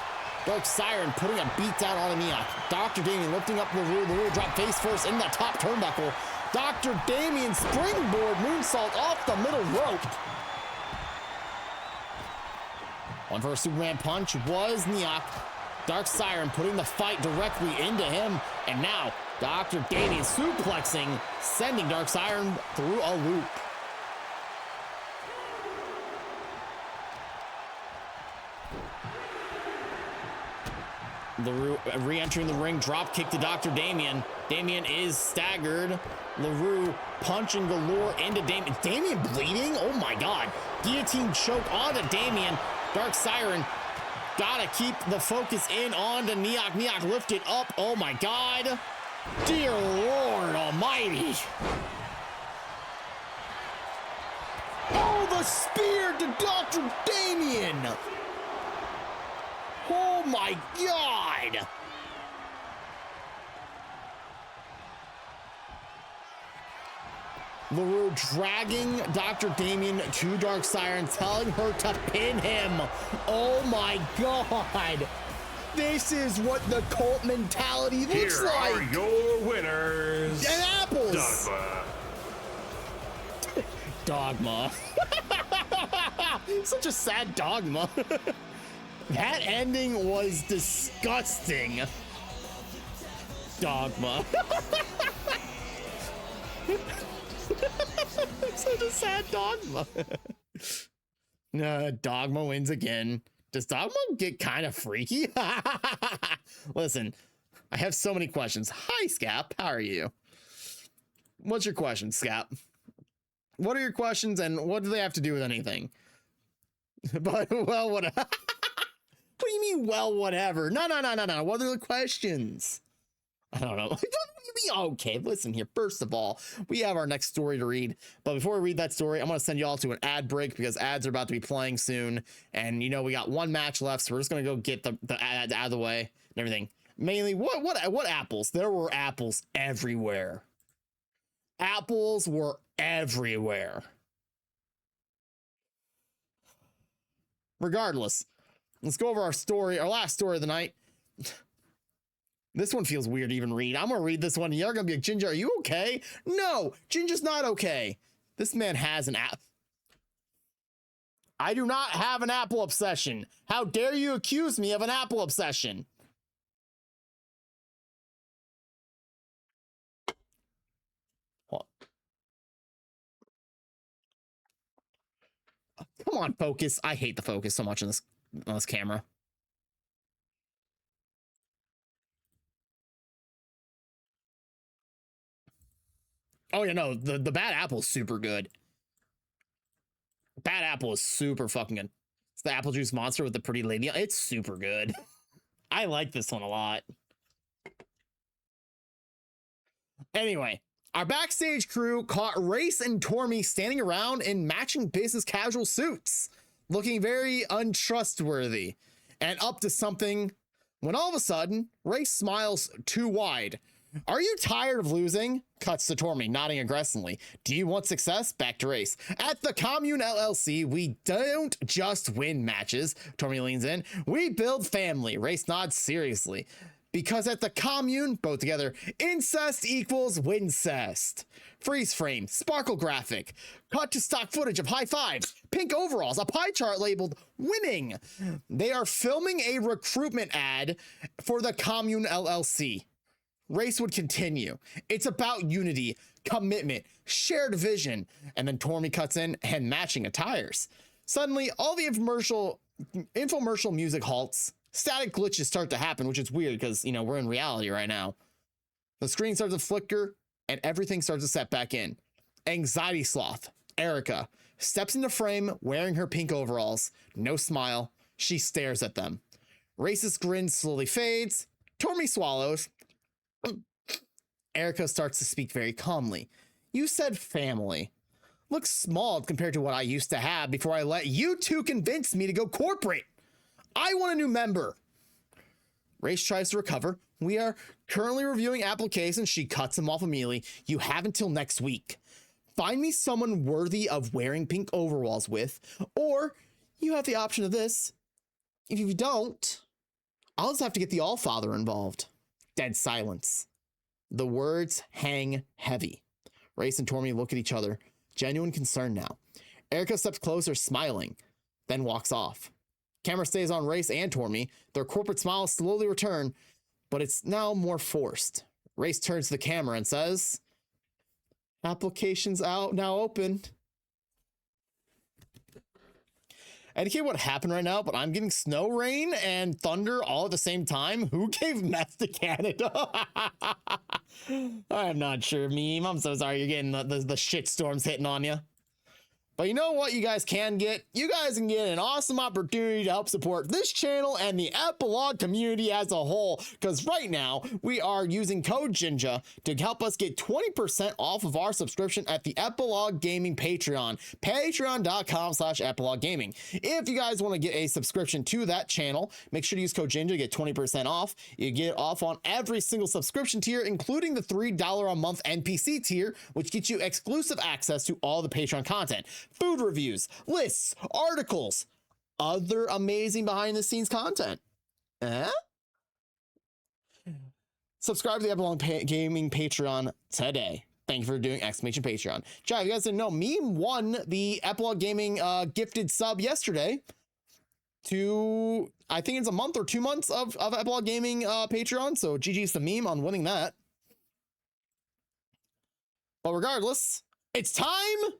Dark Siren putting a beat down on Neok. Dr. Damien lifting up LaRue. LaRue dropped face first in the top turnbuckle. Dr. Damien springboard moonsault off the middle rope. One for a Superman punch was Neok. Dark Siren putting the fight directly into him. And now Dr. Damien suplexing, sending Dark Siren through a loop. LaRue re-entering the ring, drop kick to Dr. Damien. Damien is staggered. LaRue punching galore into Damien. Damien bleeding? Oh my God. Guillotine choke onto Damien. Dark Siren gotta keep the focus in onto Neok. Neok lifted up. Oh my God. Dear Lord Almighty. Oh, the spear to Dr. Damien. Oh my God! LaRue dragging Dr. Damien to Dark Siren, telling her to pin him. Oh my God! This is what the cult mentality looks Here like! are your winners. And apples! Dogma. Dogma. Such a sad dogma. That ending was disgusting. Dogma. Such a sad dogma. Dogma wins again. Does Dogma get kind of freaky? Listen, I have so many questions. Hi, Scap. How are you? What's your question, Scap? What are your questions and what do they have to do with anything? But, well, what? What do you mean, well, whatever? No. What are the questions? I don't know. What do you mean? Okay, listen here. First of all, we have our next story to read. But before we read that story, I'm going to send you all to an ad break because ads are about to be playing soon. And, you know, we got one match left, so we're just going to go get the ads out of the way and everything. Mainly, what apples? There were apples everywhere. Apples were everywhere. Regardless, let's go over our story, our last story of the night. This one feels weird to even read. I'm gonna read this one. You're gonna be like, Ginger, are you okay? No, Ginger's not okay. This man has an app. I do not have an apple obsession. How dare you accuse me of an apple obsession? What? Come on, focus. I hate the focus so much on this camera. Oh yeah, no, the bad apple is super good. Bad apple is super fucking good. It's the apple juice monster with the pretty lady. It's super good. I like this one a lot. Anyway, our backstage crew caught Race and Tormy standing around in matching business casual suits, looking very untrustworthy and up to something, when all of a sudden, Race smiles too wide. Are you tired of losing? Cuts to Tormy, nodding aggressively. Do you want success? Back to Race. At the Commune LLC, we don't just win matches. Tormy leans in. We build family. Race nods seriously. Because at the Commune, both together, incest equals wincest. Freeze frame, sparkle graphic, cut to stock footage of high fives, pink overalls, a pie chart labeled winning. They are filming a recruitment ad for the Commune LLC. Race would continue. It's about unity, commitment, shared vision. And then Tormy cuts in and matching attires. Suddenly, all the infomercial music halts. Static glitches start to happen, which is weird because, you know, we're in reality right now. The screen starts to flicker and everything starts to set back in. Anxiety sloth, Erica, steps into frame wearing her pink overalls. No smile. She stares at them. Race's grin slowly fades. Tormy swallows. Erica starts to speak very calmly. You said family. Looks small compared to what I used to have before I let you two convince me to go corporate. I want a new member. Race tries to recover. We are currently reviewing applications. She cuts him off immediately. You have until next week. Find me someone worthy of wearing pink overalls with, or you have the option of this. If you don't, I'll just have to get the Allfather involved. Dead silence. The words hang heavy. Race and Tormy look at each other, genuine concern now. Erica steps closer, smiling, then walks off. Camera stays on Race and Tormy. Their corporate smiles slowly return, but it's now more forced. Race turns to the camera and says, applications out, now open. I don't care what happened right now, but I'm getting snow, rain, and thunder all at the same time. Who gave meth to Canada? I'm not sure, meme. I'm so sorry you're getting the shit storms hitting on you. But you know what you guys can get? You guys can get an awesome opportunity to help support this channel and the Epilogue community as a whole. Because right now, we are using code Jinja to help us get 20% off of our subscription at the Epilogue Gaming Patreon. Patreon.com/Epilogue Gaming. If you guys want to get a subscription to that channel, make sure to use code Jinja to get 20% off. You get off on every single subscription tier, including the $3 a month NPC tier, which gets you exclusive access to all the Patreon content. Food reviews, lists, articles, other amazing behind the scenes content. Subscribe to the Epilogue Gaming Patreon today. Thank you for doing !Patreon. Jai, if you guys didn't know, Meme won the Epilogue Gaming gifted sub yesterday to, I think it's a month or 2 months of Epilogue Gaming Patreon. So GG's to Meme on winning that. But regardless, it's time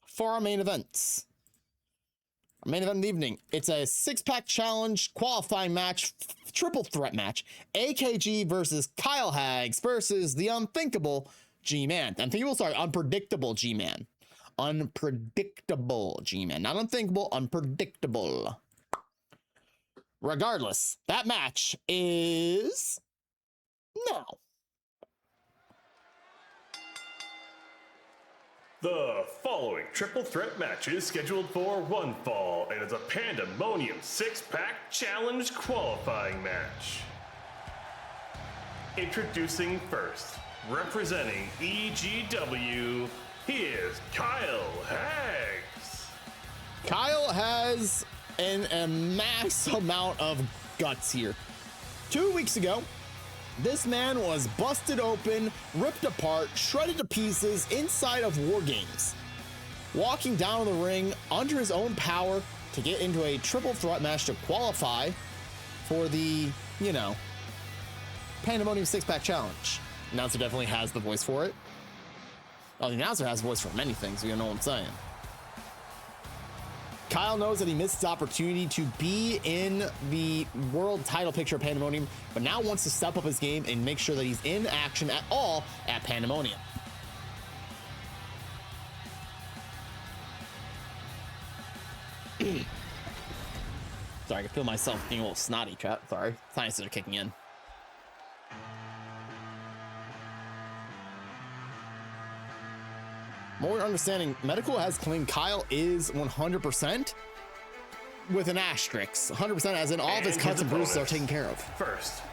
for our main events. Main event of the evening. It's a 6-pack challenge qualifying match, triple threat match. AKG versus Kyle Hags versus the unthinkable G-Man. Unpredictable G-Man. Unpredictable G-Man. Not unthinkable, unpredictable. Regardless, that match is now. The following triple threat match is scheduled for one fall and is a Pandemonium 6-pack challenge qualifying match. Introducing first, representing EGW, he is Kyle Hags. Kyle has an immense amount of guts here. 2 weeks ago, this man was busted open, ripped apart, shredded to pieces inside of War Games, walking down the ring under his own power to get into a triple threat match to qualify for the, Pandemonium 6-pack challenge. Announcer definitely has the voice for it. Oh, the announcer has a voice for many things, you know what I'm saying. Kyle knows that he missed his opportunity to be in the world title picture of Pandemonium, but now wants to step up his game and make sure that he's in action at all at Pandemonium. Sorry, I can feel myself being a little snotty, chat. Sorry, sinuses are kicking in. More understanding, Medical has claimed Kyle is 100% with an asterisk. 100% as in all of his cuts and bruises are taken care of. First,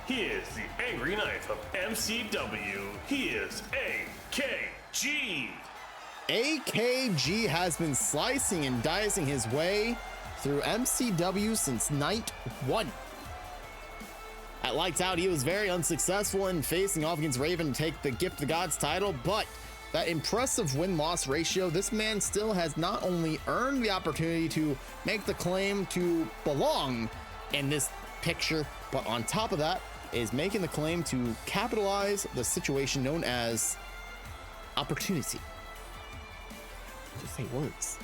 he is the Angry Knife of MCW. He is AKG. AKG has been slicing and dicing his way through MCW since night 1. At Lights Out, he was very unsuccessful in facing off against Raven to take the Gift of Gods title, but that impressive win-loss ratio, this man still has not only earned the opportunity to make the claim to belong in this picture, but on top of that is making the claim to capitalize the situation known as opportunity. Just say words.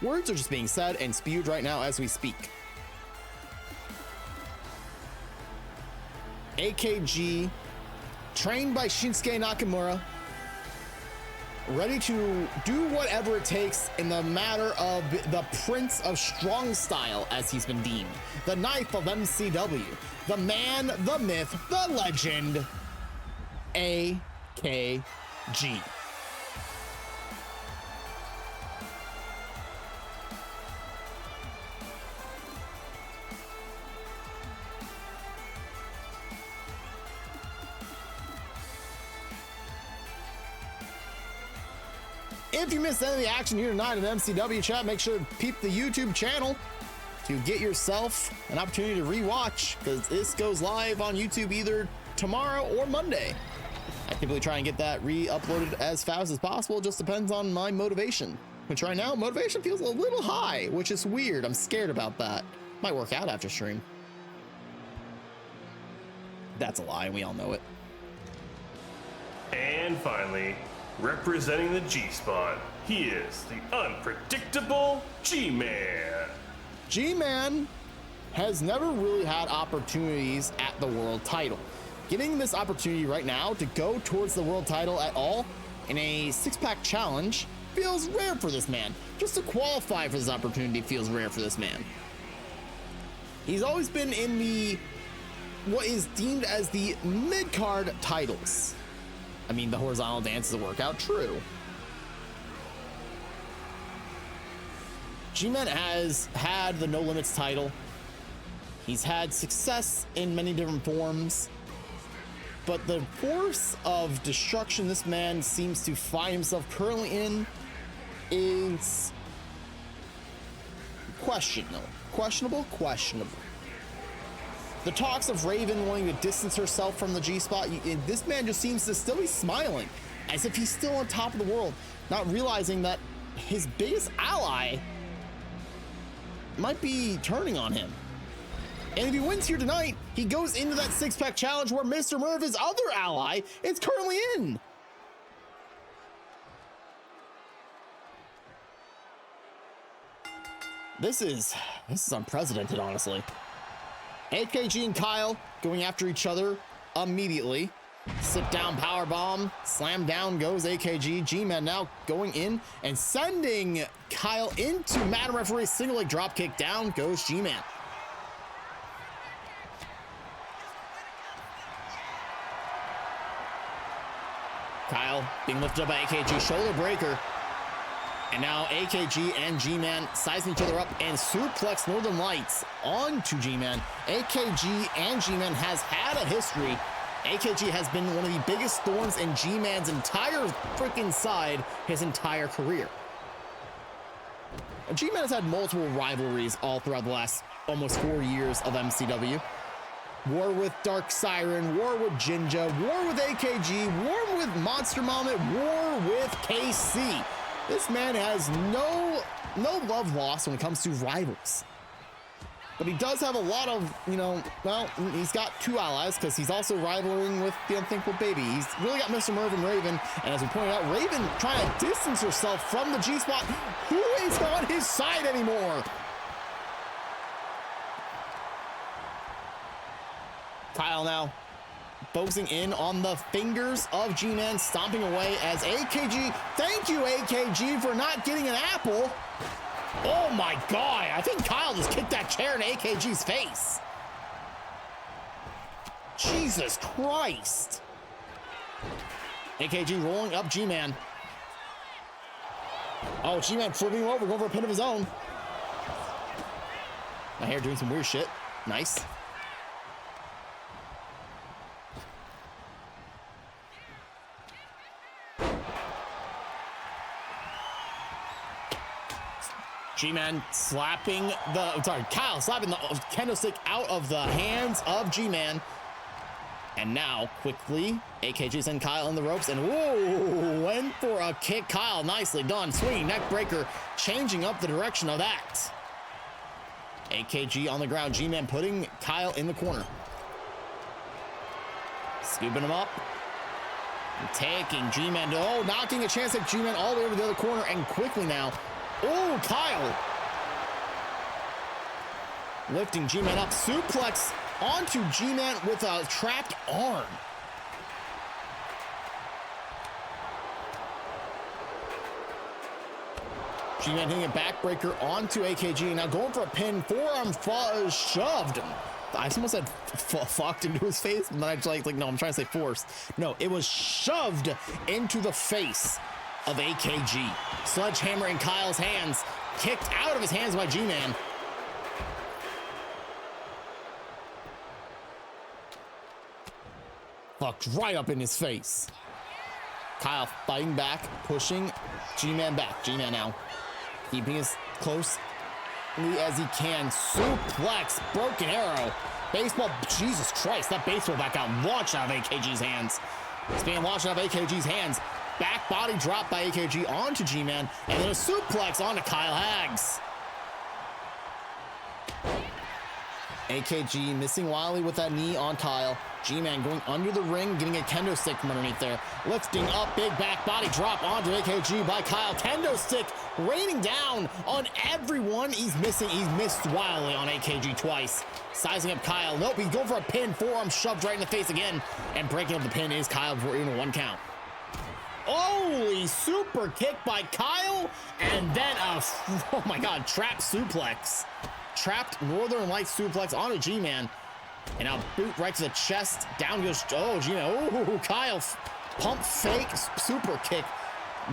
Words are just being said and spewed right now as we speak. AKG, trained by Shinsuke Nakamura, ready to do whatever it takes in the matter of the Prince of Strong Style, as he's been deemed. The Knife of MCW. The man, the myth, the legend, AKG. If you missed any of the action here tonight in MCW chat, make sure to peep the YouTube channel to get yourself an opportunity to rewatch, because this goes live on YouTube either tomorrow or Monday. I typically try and get that re-uploaded as fast as possible. It just depends on my motivation, which right now motivation feels a little high, which is weird. I'm scared about that. Might work out after stream. That's a lie. We all know it. And finally, representing the G-Spot, he is the unpredictable G-Man. G-Man has never really had opportunities at the world title. Getting this opportunity right now to go towards the world title at all in a 6-pack challenge feels rare for this man. Just to qualify for this opportunity feels rare for this man. He's always been in the what is deemed as the mid-card titles. I mean, the horizontal dance is a workout, true. G-Man has had the No Limits title. He's had success in many different forms, but the force of destruction this man seems to find himself currently in is questionable. The talks of Raven wanting to distance herself from the G-Spot, this man just seems to still be smiling, as if he's still on top of the world, not realizing that his biggest ally might be turning on him. And if he wins here tonight, he goes into that 6-pack challenge where Mr. Merv, his other ally, is currently in. This is unprecedented, honestly. AKG and Kyle going after each other immediately. Sit down power bomb, slam down goes AKG. G-Man now going in and sending Kyle into Madam Referee. Single leg drop kick, down goes G-Man. Kyle being lifted up by AKG, shoulder breaker. And now AKG and G-Man sizing each other up and suplex Northern Lights onto G-Man. AKG and G-Man has had a history. AKG has been one of the biggest thorns in G-Man's entire freaking side his entire career. G-Man has had multiple rivalries all throughout the last almost 4 years of MCW. War with Dark Siren, war with Jinja, war with AKG, war with Monster Moment, war with KC. This man has no love lost when it comes to rivals. But he does have a lot of, well, he's got 2 allies because he's also rivaling with the Unthinkable Baby. He's really got Mr. Merv and Raven. And as we pointed out, Raven trying to distance herself from the G-Spot. Who is on his side anymore? Kyle now focusing in on the fingers of G-Man, stomping away as AKG. Thank you, AKG, for not getting an apple. Oh my God, I think Kyle just kicked that chair in AKG's face. Jesus Christ. AKG rolling up G-Man. Oh, G-Man flipping him over, going for a pin of his own. My hair doing some weird shit. Nice. G-Man slapping Kyle slapping the kendo stick out of the hands of G-Man. And now, quickly, AKG send Kyle in the ropes and whoa, went for a kick. Kyle, nicely done. Swinging neck breaker, changing up the direction of that. AKG on the ground, G-Man putting Kyle in the corner. Scooping him up. Taking G-Man, knocking a chance at G-Man all the way over the other corner and quickly now. Oh, Kyle. Lifting G-Man up, suplex onto G-Man with a trapped arm. G-Man hitting a backbreaker onto AKG. Now going for a pin, forearm shoved. I almost said fucked into his face, and then I just like, no, I'm trying to say forced. No, it was shoved into the face of AKG. Sledgehammer in Kyle's hands, kicked out of his hands by G-Man. Fucked right up in his face. Kyle fighting back, pushing G-Man back. G-Man now keeping as close as he can. Suplex, broken arrow. Baseball, Jesus Christ, that baseball bat got launched out of AKG's hands. It's being launched out of AKG's hands. Back body drop by AKG onto G-Man, and then a suplex onto Kyle Hags. AKG missing wildly with that knee on Kyle. G-Man going under the ring, getting a kendo stick from underneath there. Lifting up, big back body drop onto AKG by Kyle. Kendo stick raining down on everyone. He's missing. He's missed wildly on AKG twice. Sizing up Kyle. Nope, he's going for a pin. Forearm shoved right in the face again. And breaking up the pin is Kyle before even a 1 count. Holy super kick by Kyle, and then oh my God, trapped suplex. Trapped Northern Lights suplex onto G-Man. And now boot right to the chest. Down goes, oh, G-Man. Oh, Kyle, pump fake super kick.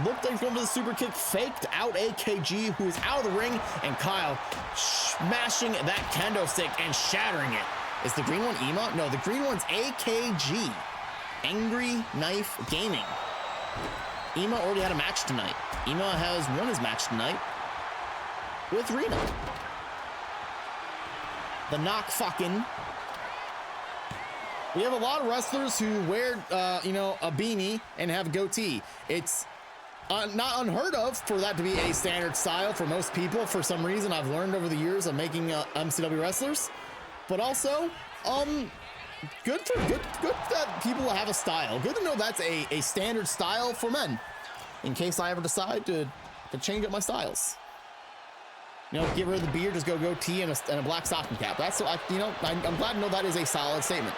Looked like he's going for the super kick. Faked out AKG, who is out of the ring. And Kyle smashing that kendo stick and shattering it. Is the green one Ema? No, the green one's AKG. Angry Knife Gaming. Ema already had a match tonight. Ema has won his match tonight with Rena. The knock fucking. We have a lot of wrestlers who wear, a beanie and have a goatee. It's not unheard of for that to be a standard style for most people. For some reason, I've learned over the years of making MCW wrestlers, but also, good that people have a style. Good to know that's a standard style for men, in case I ever decide to change up my styles. You know, get rid of the beard, just go goatee and a black stocking cap. That's what you know. I'm glad to know that is a solid statement.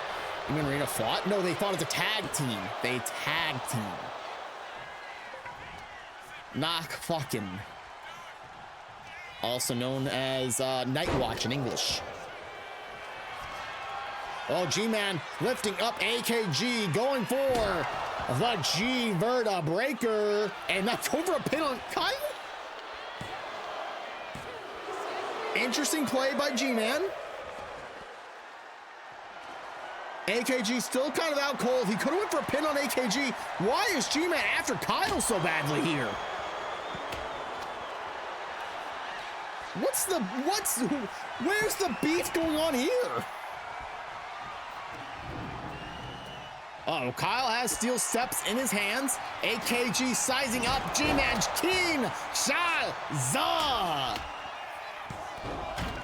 You mean Arena fought? No, they fought as a tag team. They tag team. Knock fucking. Also known as Night Watch in English. Oh, G-Man lifting up AKG, going for the G-Verta breaker. And that's over a pin on Kyle. Interesting play by G-Man. AKG still kind of out cold. He could have went for a pin on AKG. Why is G-Man after Kyle so badly here? Where's the beef going on here? Oh, Kyle has steel steps in his hands. AKG sizing up G-Man's King Shaza.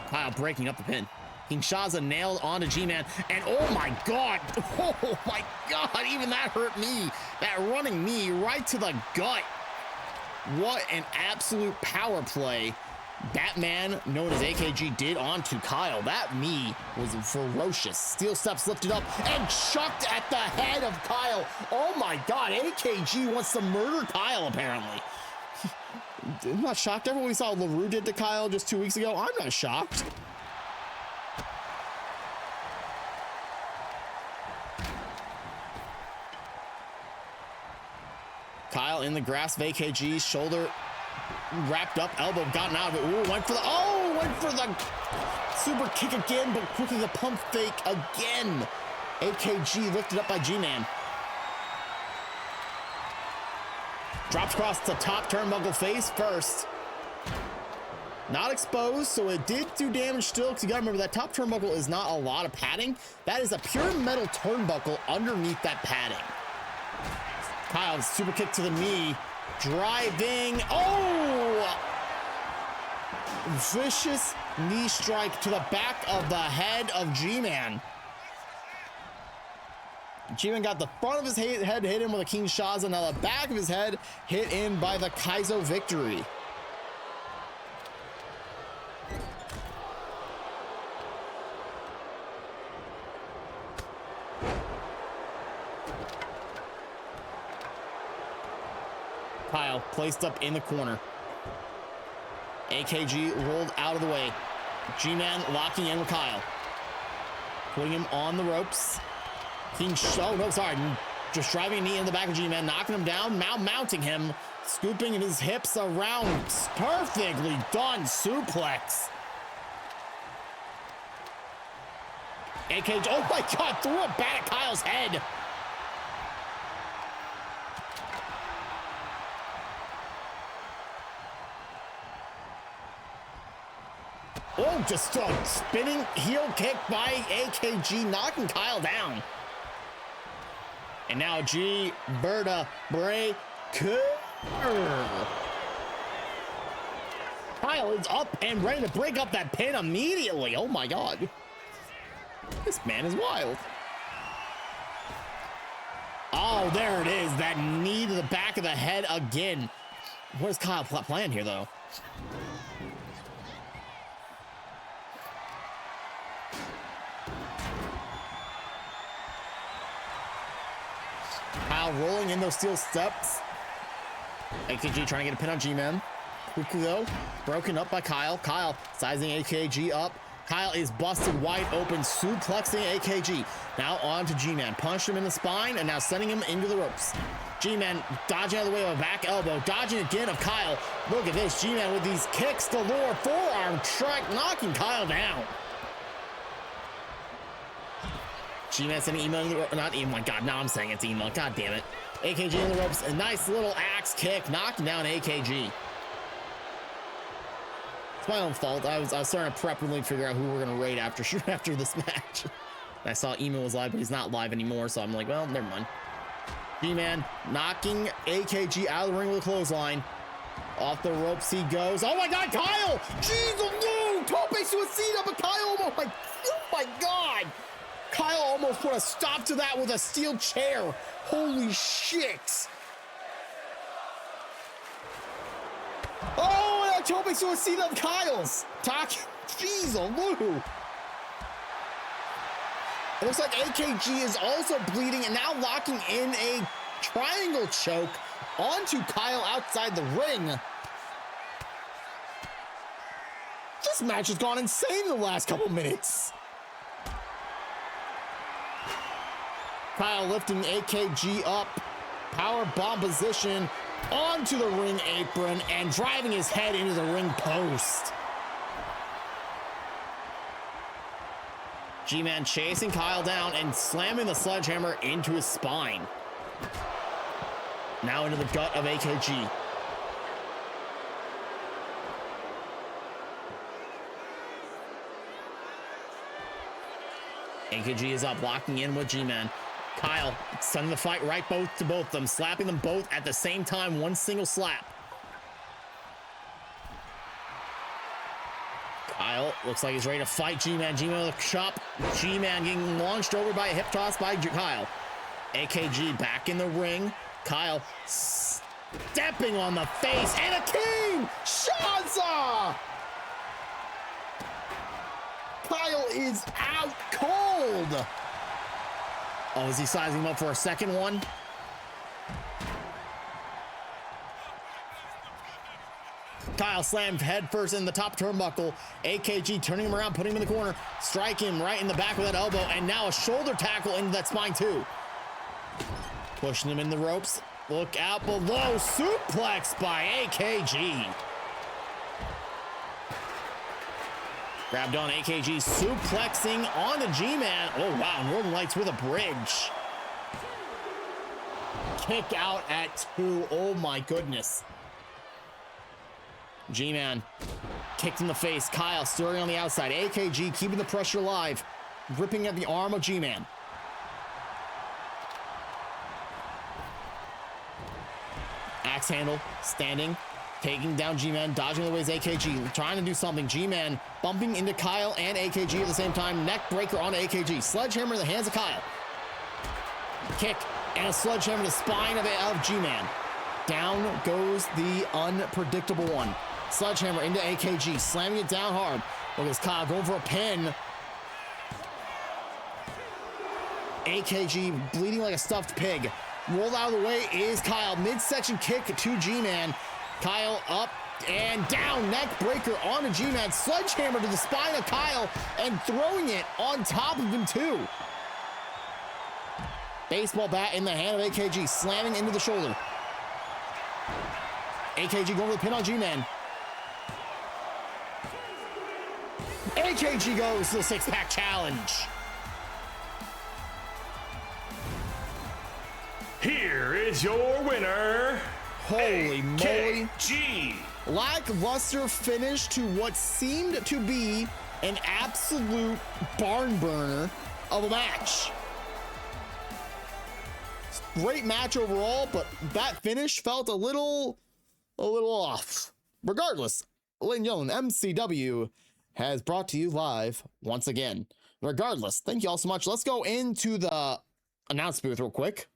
Kyle breaking up the pin. Kinshaza nailed onto G-Man, and oh my god, even that hurt me. That running knee right to the gut. What an absolute power play that man known as AKG did onto Kyle. That knee was ferocious. Steel steps lifted up and chucked at the head of Kyle. Oh my god, AKG wants to murder Kyle apparently. I'm not shocked. Everyone we saw LaRue did to Kyle just 2 weeks ago. I'm not shocked. Kyle in the grasp of AKG's shoulder, wrapped up, elbow gotten out of it. Ooh, went for the super kick again, but quickly the pump fake again. AKG lifted up by G-Man. Drops across the top turnbuckle face first. Not exposed, so it did do damage still, because you gotta remember that top turnbuckle is not a lot of padding. That is a pure metal turnbuckle underneath that padding. Kyle, super kick to the knee. Driving. Oh! Vicious knee strike to the back of the head of G-Man. G-Man got the front of his head hit in with a Kinshaza. Now the back of his head hit in by the Kaizo victory. Kyle placed up in the corner. AKG rolled out of the way. G-Man locking in with Kyle. Putting him on the ropes. Oh, no, sorry. Just driving a knee in the back of G-Man, knocking him down, now mounting him, scooping his hips around. Perfectly done suplex. AKG, oh my God, threw a bat at Kyle's head. Oh, just a spinning heel kick by AKG, knocking Kyle down. And now G-Berta breaker. Kyle is up and ready to break up that pin immediately. Oh my God. This man is wild. Oh, there it is. That knee to the back of the head again. What is Kyle playing here, though? Kyle rolling in those steel steps. AKG trying to get a pin on G-Man. Quickly though, broken up by Kyle. Kyle sizing AKG up. Kyle is busted wide open, suplexing AKG. Now on to G-Man. Punched him in the spine and now sending him into the ropes. G-Man dodging out of the way of a back elbow. Dodging again of Kyle. Look at this. G-Man with these kicks galore. Forearm strike, knocking Kyle down. G-Man sending email in the ropes. Not email. My God, now I'm saying it's email. God damn it. AKG in the ropes. A nice little axe kick, knocking down AKG. It's my own fault. I was starting to prep and really figure out who we're gonna raid after this match. I saw email was live, but he's not live anymore, so I'm like, well, never mind. G-Man knocking AKG out of the ring with a clothesline. Off the ropes he goes. Oh my God, Kyle! Jeez, no! Tope suicida, but Kyle, oh my God! Kyle almost put a stop to that with a steel chair. Holy shit. Oh, and a Topic suicida of Kyle's. Jeez, oh Lou. It looks like AKG is also bleeding and now locking in a triangle choke onto Kyle outside the ring. This match has gone insane in the last couple minutes. Kyle lifting AKG up, power bomb position onto the ring apron and driving his head into the ring post. G-Man chasing Kyle down and slamming the sledgehammer into his spine. Now into the gut of AKG. AKG is up, locking in with G-Man. Kyle sending the fight right to both of them, slapping them both at the same time, one single slap. Kyle looks like he's ready to fight G-Man. G-Man with a chop. G-Man getting launched over by a hip toss by Kyle. AKG back in the ring. Kyle stepping on the face and a king! Shanza! Kyle is out cold. Oh, is he sizing him up for a second one? Kyle slammed head first in the top turnbuckle. AKG turning him around, putting him in the corner, striking him right in the back with that elbow, and now a shoulder tackle into that spine too. Pushing him in the ropes. Look out below. Suplex by AKG. Grabbed on AKG, suplexing on the G-Man. Oh, wow, Northern Lights with a bridge. Kick out at 2. Oh, my goodness. G-Man kicked in the face. Kyle stirring on the outside. AKG keeping the pressure alive. Ripping at the arm of G-Man. Axe handle, standing. Taking down G-Man, dodging the ways AKG, trying to do something. G-Man bumping into Kyle and AKG at the same time. Neck breaker on AKG. Sledgehammer in the hands of Kyle. Kick and a sledgehammer to the spine of G-Man. Down goes the unpredictable one. Sledgehammer into AKG, slamming it down hard. Look at Kyle going for a pin. AKG bleeding like a stuffed pig. Rolled out of the way is Kyle. Midsection kick to G-Man. Kyle up and down, neck breaker onto G-Man, sledgehammer to the spine of Kyle and throwing it on top of him too. Baseball bat in the hand of AKG, slamming into the shoulder. AKG going for the pin on G-Man. AKG goes to the 6-pack challenge. Here is your winner. Holy moly. AKG. Lackluster finish to what seemed to be an absolute barn burner of a match. Great match overall, but that finish felt a little off. Regardless, ladies and gentlemen, MCW has brought to you live once again. Regardless, thank you all so much. Let's go into the announce booth real quick.